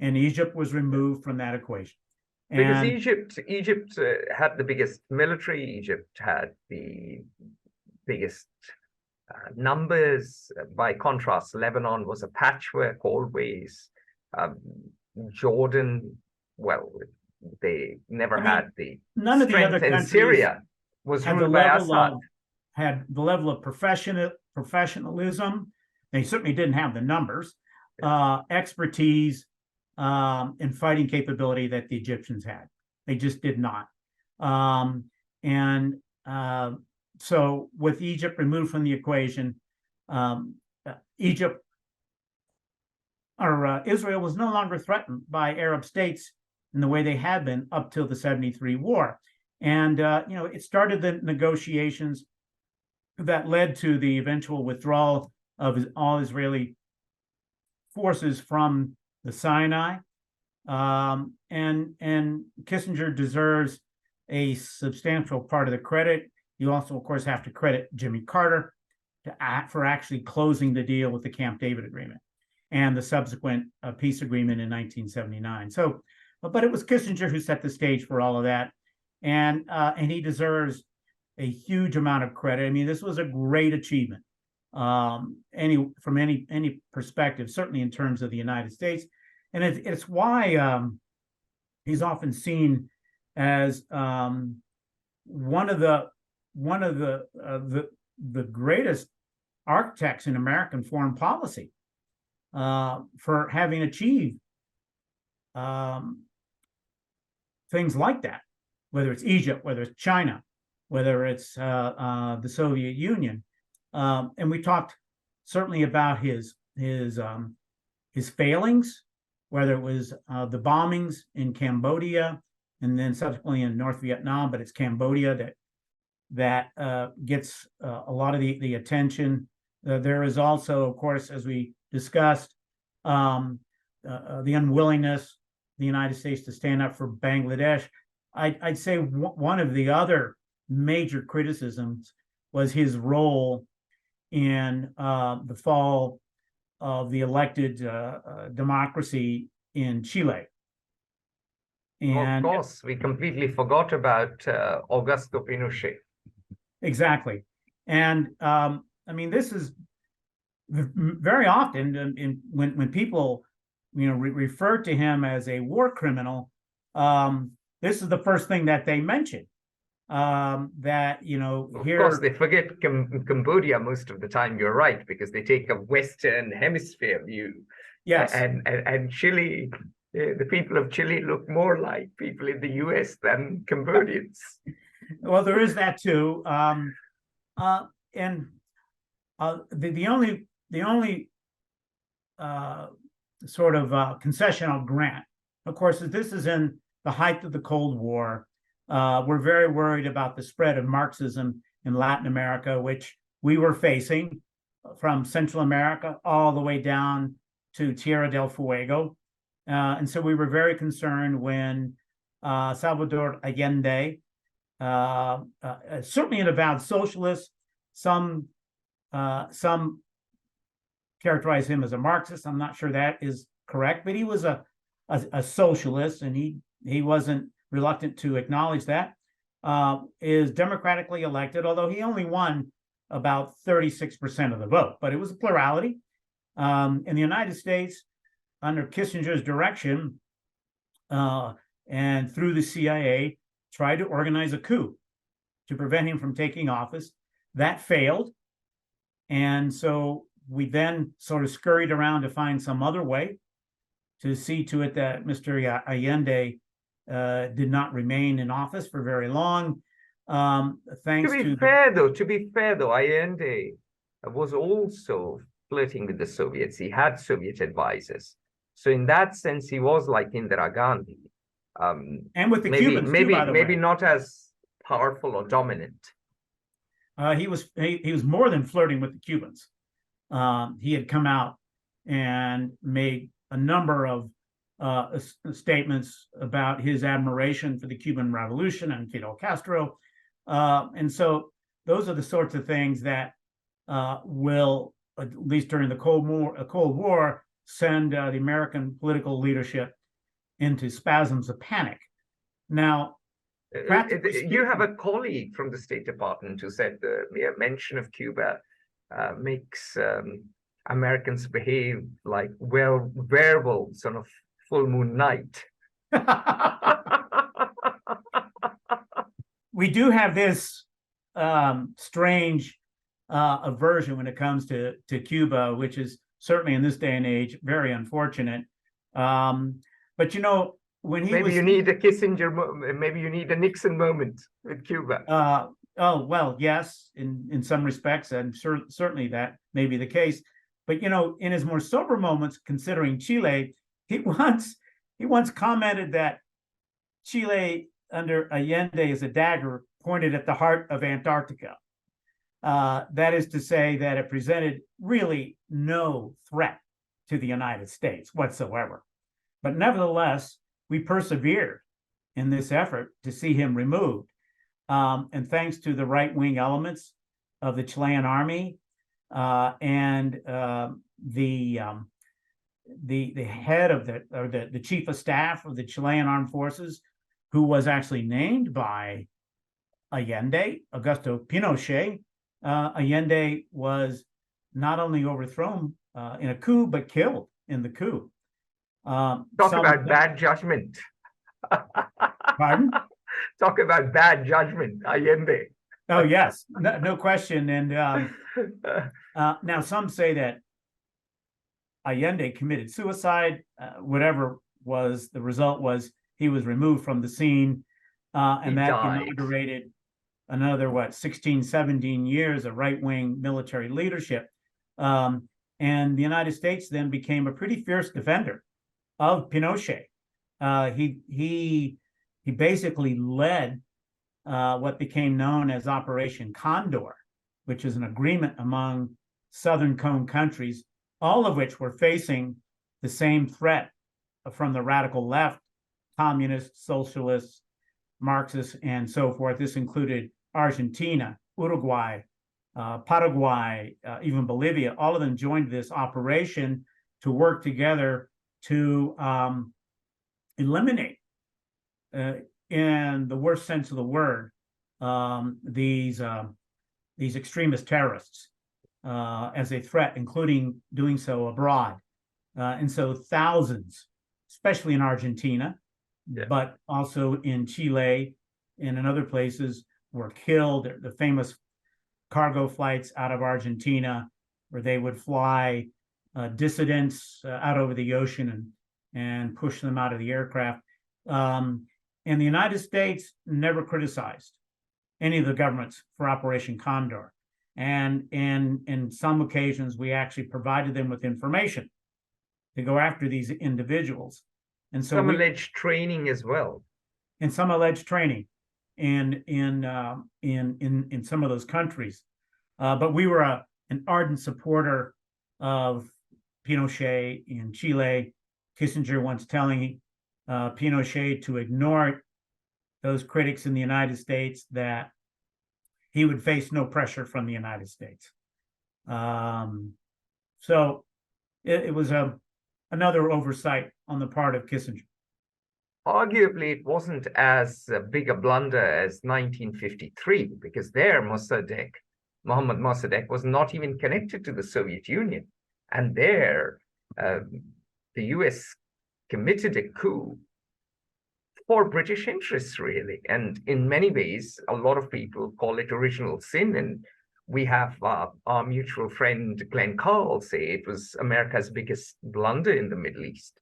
And Egypt was removed from that equation. Because Egypt had the biggest military, Egypt had the biggest numbers. By contrast, Lebanon was a patchwork always. Jordan, well, they never had the none of the other strength. In countries Syria was ruled by Assad. Had the level of professionalism. They certainly didn't have the numbers, expertise, and fighting capability that the Egyptians had. They just did not. So with Egypt removed from the equation, Israel was no longer threatened by Arab states in the way they had been up till the 73 war. And, it started the negotiations that led to the eventual withdrawal of all Israeli forces from the Sinai. And Kissinger deserves a substantial part of the credit. You also, of course, have to credit Jimmy Carter for actually closing the deal with the Camp David Agreement and the subsequent peace agreement in 1979. So, but it was Kissinger who set the stage for all of that, and he deserves a huge amount of credit. I mean, this was a great achievement, from any perspective, certainly in terms of the United States, and it's why he's often seen as one of the greatest architects in American foreign policy, for having achieved things like that, whether it's Egypt, whether it's China, whether it's the Soviet Union. And we talked certainly about his failings, whether it was the bombings in Cambodia and then subsequently in North Vietnam, but it's Cambodia that gets a lot of the attention. There is also, of course, as we discussed, the unwillingness of the United States to stand up for Bangladesh. I'd say one of the other major criticisms was his role in the fall of the elected democracy in Chile. And of course, we completely forgot about Augusto Pinochet. Exactly. And I mean, this is very often when people, refer to him as a war criminal, this is the first thing that they mention. That, of here. Of course, they forget Cambodia most of the time. You're right, because they take a Western Hemisphere view. Yes. And Chile, the people of Chile look more like people in the US than Cambodians. Well, there is that too. And the only sort of concession I'll grant, of course, is this is in the height of the Cold War. We're very worried about the spread of Marxism in Latin America, which we were facing from Central America all the way down to Tierra del Fuego. And so we were very concerned when Salvador Allende, certainly an avowed socialist, some characterize him as a Marxist. I'm not sure that is correct, but he was a socialist, and he wasn't reluctant to acknowledge that, is democratically elected, although he only won about 36% of the vote, but it was a plurality. In the United States, under Kissinger's direction and through the CIA, tried to organize a coup to prevent him from taking office. That failed. And so we then sort of scurried around to find some other way to see to it that Mr. Allende did not remain in office for very long. Thanks to be fair though, Allende was also flirting with the Soviets. He had Soviet advisors. So in that sense, he was like Indira Gandhi. And with the Cubans too, by the way. Maybe not as powerful or dominant. He was more than flirting with the Cubans. He had come out and made a number of statements about his admiration for the Cuban Revolution and Fidel Castro. And so those are the sorts of things that will, at least during the Cold War, send the American political leadership into spasms of panic. Now, you have a colleague from the State Department who said the mere mention of Cuba makes Americans behave like werewolves on a full moon night. We do have this strange aversion when it comes to Cuba, which is certainly in this day and age very unfortunate. But when he you need a Kissinger moment, maybe you need a Nixon moment with Cuba. Oh well, yes, in some respects, and certainly that may be the case. But in his more sober moments, considering Chile, he once commented that Chile under Allende is a dagger pointed at the heart of Antarctica. That is to say that it presented really no threat to the United States whatsoever. But nevertheless, we persevered in this effort to see him removed. And thanks to the right-wing elements of the Chilean army and the head of the chief of staff of the Chilean armed forces, who was actually named by Allende, Augusto Pinochet, Allende was not only overthrown in a coup, but killed in the coup. Talk about bad judgment. Pardon? Talk about bad judgment, Allende. Oh, yes, no question. And now some say that Allende committed suicide. Whatever was the result, was he was removed from the scene, and that inaugurated another 16, 17 years of right-wing military leadership. And the United States then became a pretty fierce defender of Pinochet. He basically led what became known as Operation Condor, which is an agreement among Southern Cone countries, all of which were facing the same threat from the radical left, communists, socialists, Marxists, and so forth. This included Argentina, Uruguay, Paraguay, even Bolivia. All of them joined this operation to work together to eliminate, in the worst sense of the word, these extremist terrorists as a threat, including doing so abroad. And so thousands, especially in Argentina, but also in Chile and in other places, were killed. The famous cargo flights out of Argentina, where they would fly dissidents out over the ocean and push them out of the aircraft. And the United States never criticized any of the governments for Operation Condor. And in some occasions, we actually provided them with information to go after these individuals. And so some alleged training as well. And some alleged training in some of those countries. But we were an ardent supporter of Pinochet in Chile. Kissinger once telling Pinochet to ignore those critics in the United States, that he would face no pressure from the United States. So it was another oversight on the part of Kissinger. Arguably, it wasn't as big a blunder as 1953, because there Mohammad Mossadegh was not even connected to the Soviet Union. And there, the US committed a coup for British interests, really. And in many ways, a lot of people call it original sin. And we have our mutual friend Glenn Carl say it was America's biggest blunder in the Middle East.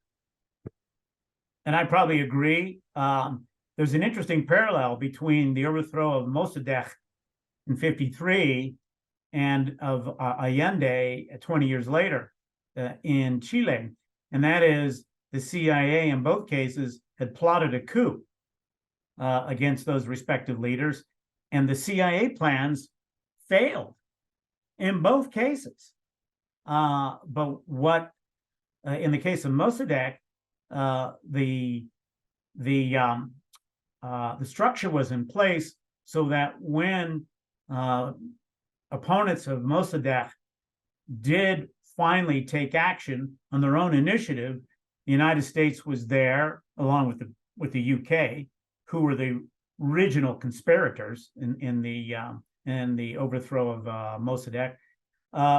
And I probably agree. There's an interesting parallel between the overthrow of Mossadegh in 1953 and of Allende 20 years later in Chile. And that is the CIA in both cases had plotted a coup against those respective leaders. And the CIA plans failed in both cases. But what, in the case of Mossadegh, the structure was in place so that when opponents of Mossadegh did finally take action on their own initiative, the United States was there along with the UK, who were the original conspirators in the overthrow of Mossadegh,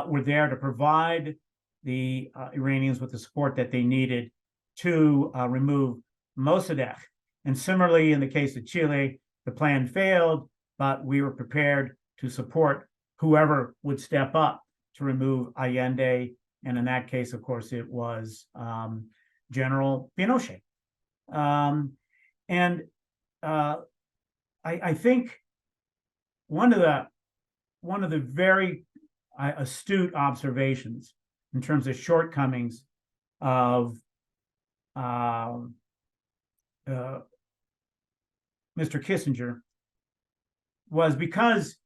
were there to provide the Iranians with the support that they needed to remove Mossadegh. And similarly, in the case of Chile, the plan failed, but we were prepared to support whoever would step up to remove Allende. And in that case, of course, it was General Pinochet. I think one of the very astute observations in terms of shortcomings of Mr. Kissinger was because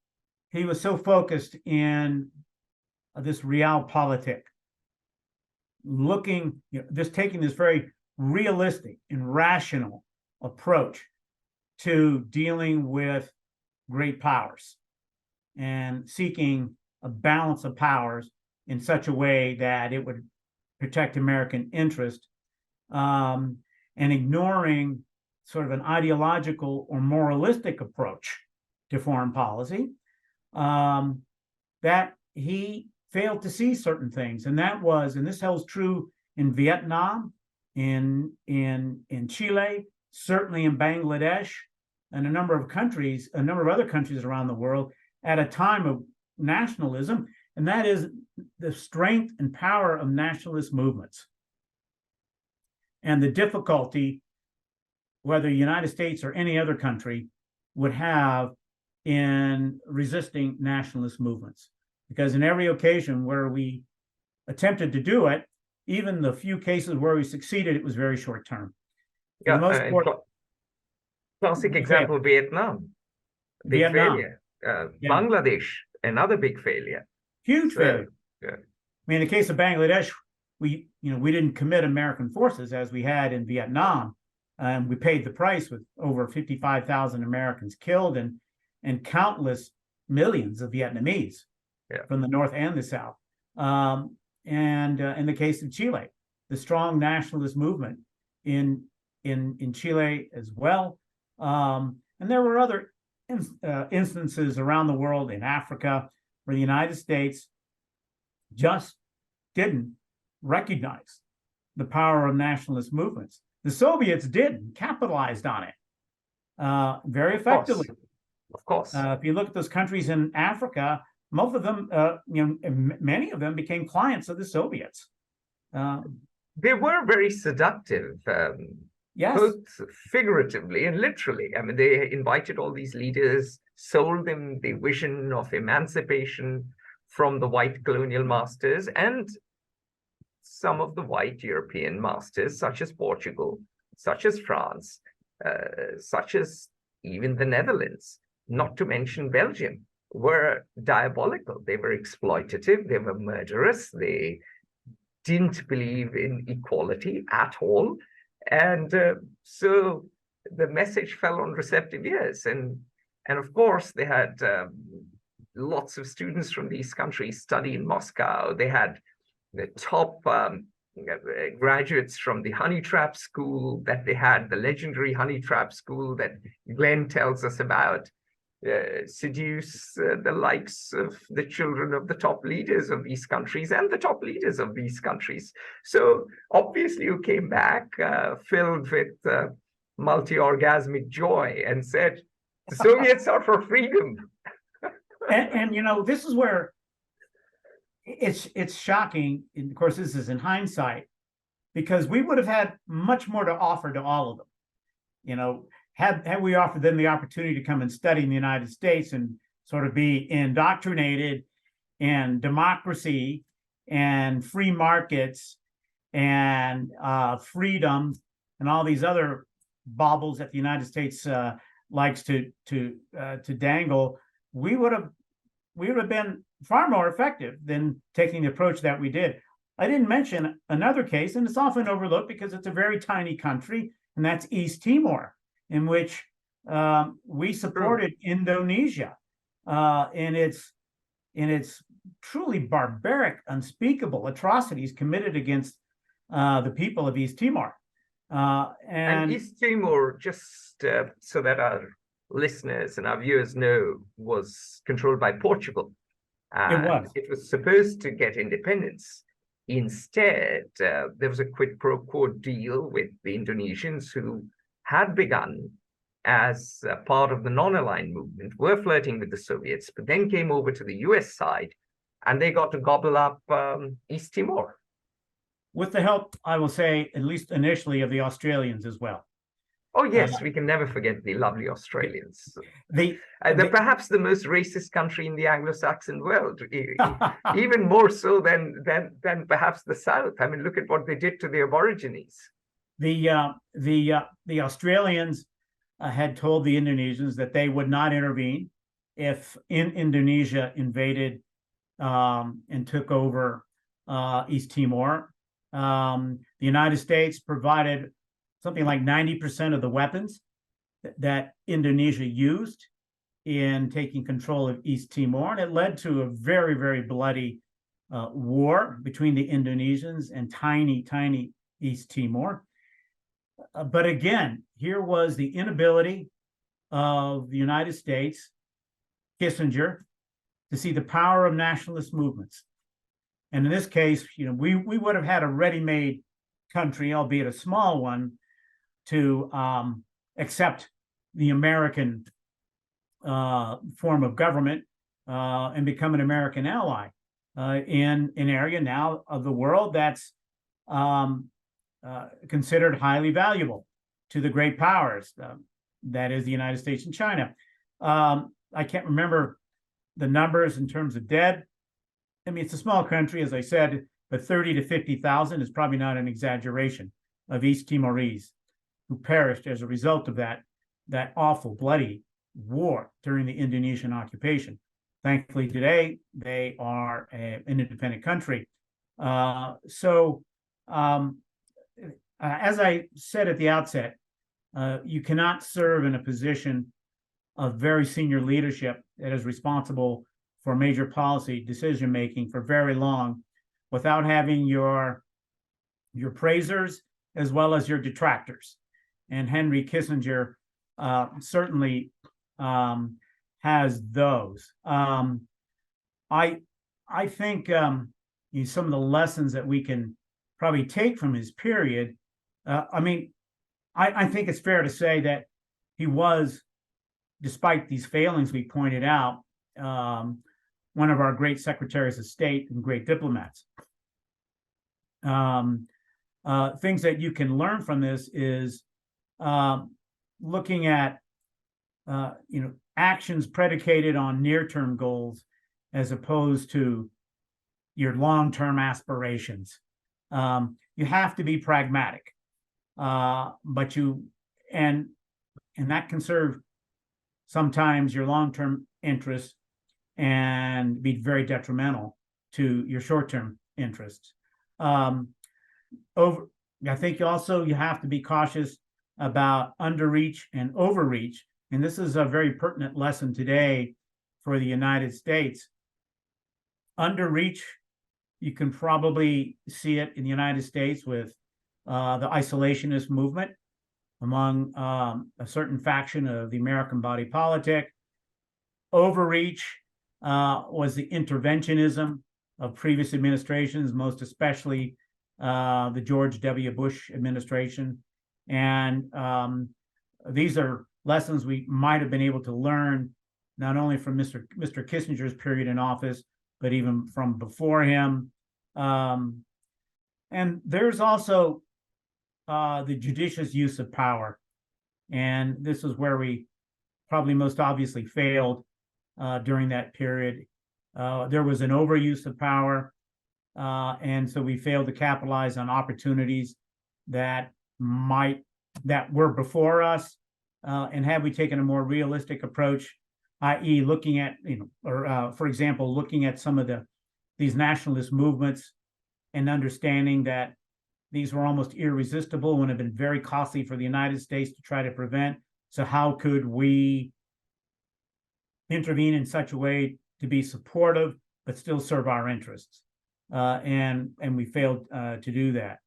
he was so focused in this realpolitik, taking this very realistic and rational approach to dealing with great powers and seeking a balance of powers in such a way that it would protect American interest, and ignoring sort of an ideological or moralistic approach to foreign policy, that he failed to see certain things. And this holds true in Vietnam, in Chile, certainly in Bangladesh, and a number of other countries around the world at a time of nationalism, and that is the strength and power of nationalist movements and the difficulty whether the United States or any other country would have in resisting nationalist movements. because in every occasion where we attempted to do it, even the few cases where we succeeded, it was very short term. For the most part, classic example, Vietnam, big failure. Bangladesh, another big failure. Huge failure. Yeah. I mean, in the case of Bangladesh, we didn't commit American forces as we had in Vietnam. We paid the price with over 55,000 Americans killed and countless millions of Vietnamese from the north and the south. And in the case of Chile, the strong nationalist movement in Chile as well. And there were other instances around the world, in Africa, where the United States just didn't recognize the power of nationalist movements. The Soviets did, capitalized on it very effectively. Of course. If you look at those countries in Africa, most of them, many of them became clients of the Soviets. They were very seductive, yes, both figuratively and literally. I mean, they invited all these leaders, sold them the vision of emancipation from the white colonial masters and some of the white European masters, such as Portugal, such as France, such as even the Netherlands, not to mention Belgium, were diabolical. They were exploitative, they were murderous, they didn't believe in equality at all. And so the message fell on receptive ears. And of course, they had lots of students from these countries study in Moscow. They had the top graduates from the honey trap school that they had, the legendary honey trap school that Glenn tells us about, seduce the likes of the children of the top leaders of these countries and the top leaders of these countries. So obviously you came back filled with multi-orgasmic joy and said, the Soviets are for freedom. and this is where it's shocking. And of course, this is in hindsight, because we would have had much more to offer to all of them. Had we offered them the opportunity to come and study in the United States and sort of be indoctrinated in democracy and free markets and freedom and all these other baubles that the United States likes to dangle, we would have been far more effective than taking the approach that we did. I didn't mention another case, and it's often overlooked because it's a very tiny country, and that's East Timor, in which we supported Indonesia in its truly barbaric, unspeakable atrocities committed against the people of East Timor. And East Timor, just so that our listeners and our viewers know, was controlled by Portugal. It was supposed to get independence. Instead, there was a quid pro quo deal with the Indonesians, who had begun as part of the non-aligned movement, were flirting with the Soviets, but then came over to the US side, and they got to gobble up East Timor. With the help, I will say, at least initially, of the Australians as well. Oh, yes, we can never forget the lovely Australians. Perhaps the most racist country in the Anglo-Saxon world, even more so than perhaps the South. I mean, look at what they did to the Aborigines. The Australians had told the Indonesians that they would not intervene if Indonesia invaded and took over East Timor. The United States provided something like 90% of the weapons that Indonesia used in taking control of East Timor, and it led to a very, very bloody war between the Indonesians and tiny East Timor. But again, here was the inability of the United States, Kissinger, to see the power of nationalist movements. And in this case, we would have had a ready-made country, albeit a small one, to accept the American form of government and become an American ally in an area now of the world that's considered highly valuable to the great powers, that is the United States and China. I can't remember the numbers in terms of dead, I mean, it's a small country, as I said, but 30 to 50,000 is probably not an exaggeration of East Timorese who perished as a result of that awful, bloody war during the Indonesian occupation. Thankfully, today, they are an independent country. As I said at the outset, you cannot serve in a position of very senior leadership that is responsible for major policy decision-making for very long without having your praisers as well as your detractors. And Henry Kissinger certainly has those. I think some of the lessons that we can probably take from his period. I think it's fair to say that he was, despite these failings we pointed out, one of our great secretaries of state and great diplomats. Things that you can learn from this is looking at actions predicated on near-term goals as opposed to your long-term aspirations. You have to be pragmatic, but and that can serve sometimes your long-term interests and be very detrimental to your short-term interests. I think also you have to be cautious about underreach and overreach. And this is a very pertinent lesson today for the United States. Underreach, you can probably see it in the United States with the isolationist movement among a certain faction of the American body politic. Overreach was the interventionism of previous administrations, most especially the George W. Bush administration. And these are lessons we might have been able to learn not only from Mr. Kissinger's period in office, but even from before him. And there's also the judicious use of power. And this is where we probably most obviously failed during that period. There was an overuse of power. And so we failed to capitalize on opportunities that were before us. And had we taken a more realistic approach, i.e. looking at, for example, looking at some of these nationalist movements and understanding that these were almost irresistible and have been very costly for the United States to try to prevent. So how could we intervene in such a way to be supportive, but still serve our interests? And we failed to do that.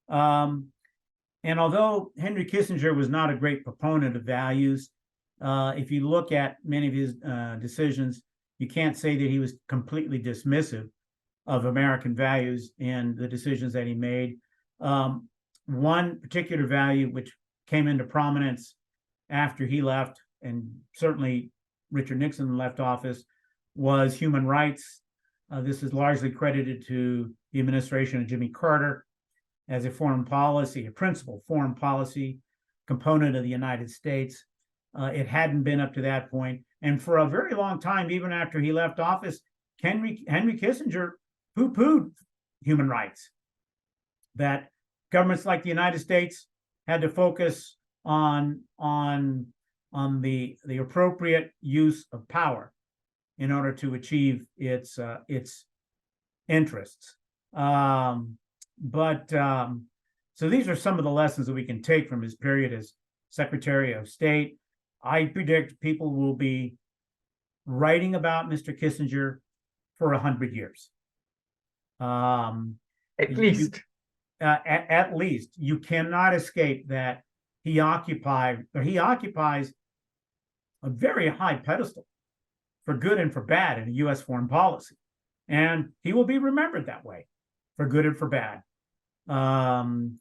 And although Henry Kissinger was not a great proponent of values, if you look at many of his decisions, you can't say that he was completely dismissive of American values and the decisions that he made. One particular value which came into prominence after he left, and certainly Richard Nixon left office, was human rights. This is largely credited to the administration of Jimmy Carter as a principal foreign policy component of the United States. It hadn't been up to that point. And for a very long time, even after he left office, Henry Kissinger poo-pooed human rights, that governments like the United States had to focus on the appropriate use of power in order to achieve its interests. So these are some of the lessons that we can take from his period as Secretary of State. I predict people will be writing about Mr. Kissinger for 100 years. At least. At least. You cannot escape that he occupies a very high pedestal for good and for bad in U.S. foreign policy. And he will be remembered that way, for good and for bad. And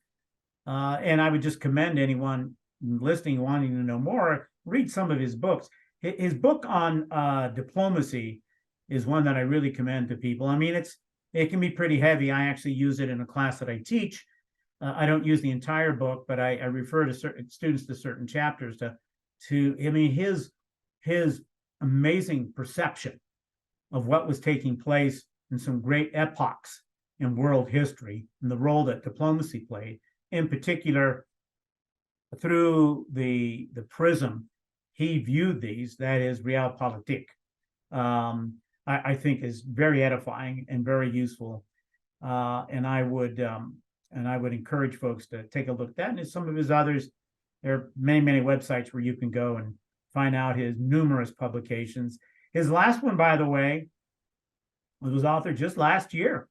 I would just commend anyone listening, wanting to know more, read some of his books. His book on diplomacy is one that I really commend to people. I mean, it can be pretty heavy. I actually use it in a class that I teach. I don't use the entire book, but I refer to certain students to certain chapters his amazing perception of what was taking place in some great epochs in world history and the role that diplomacy played, in particular through the prism he viewed these, that is realpolitik, I think is very edifying and very useful. And I would encourage folks to take a look at that. And some of his others, there are many, many websites where you can go and find out his numerous publications. His last one, by the way, was authored just last year.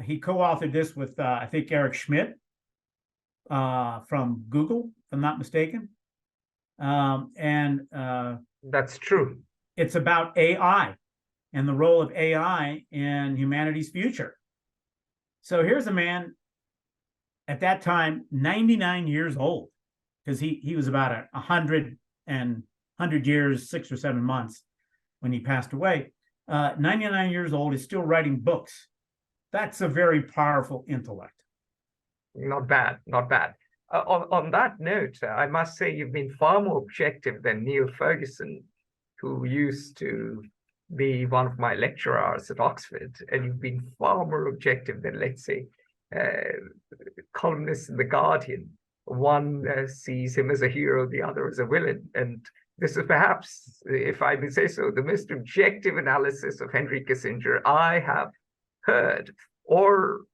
He co-authored this with, I think, Eric Schmidt from Google, if I'm not mistaken. That's true. It's about AI and the role of AI in humanity's future. So here's a man at that time, 99 years old, because he was about 100 years, 6 or 7 months when he passed away. 99 years old, is still writing books. That's a very powerful intellect. Not bad, not bad. On that note, I must say you've been far more objective than Neil Ferguson, who used to be one of my lecturers at Oxford, and you've been far more objective than, let's say, columnists in The Guardian. One sees him as a hero, the other as a villain. And this is perhaps, if I may say so, the most objective analysis of Henry Kissinger I have heard, or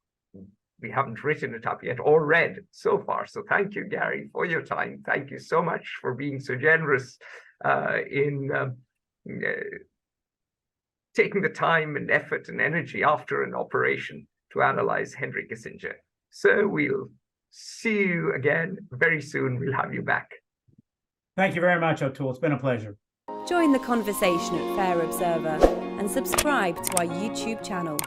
we haven't written it up yet, or read so far. So thank you, Gary, for your time. Thank you so much for being so generous in taking the time and effort and energy after an operation to analyze Henry Kissinger. So we'll see you again very soon. We'll have you back. Thank you very much, O'Toole. It's been a pleasure. Join the conversation at Fair Observer and subscribe to our YouTube channel.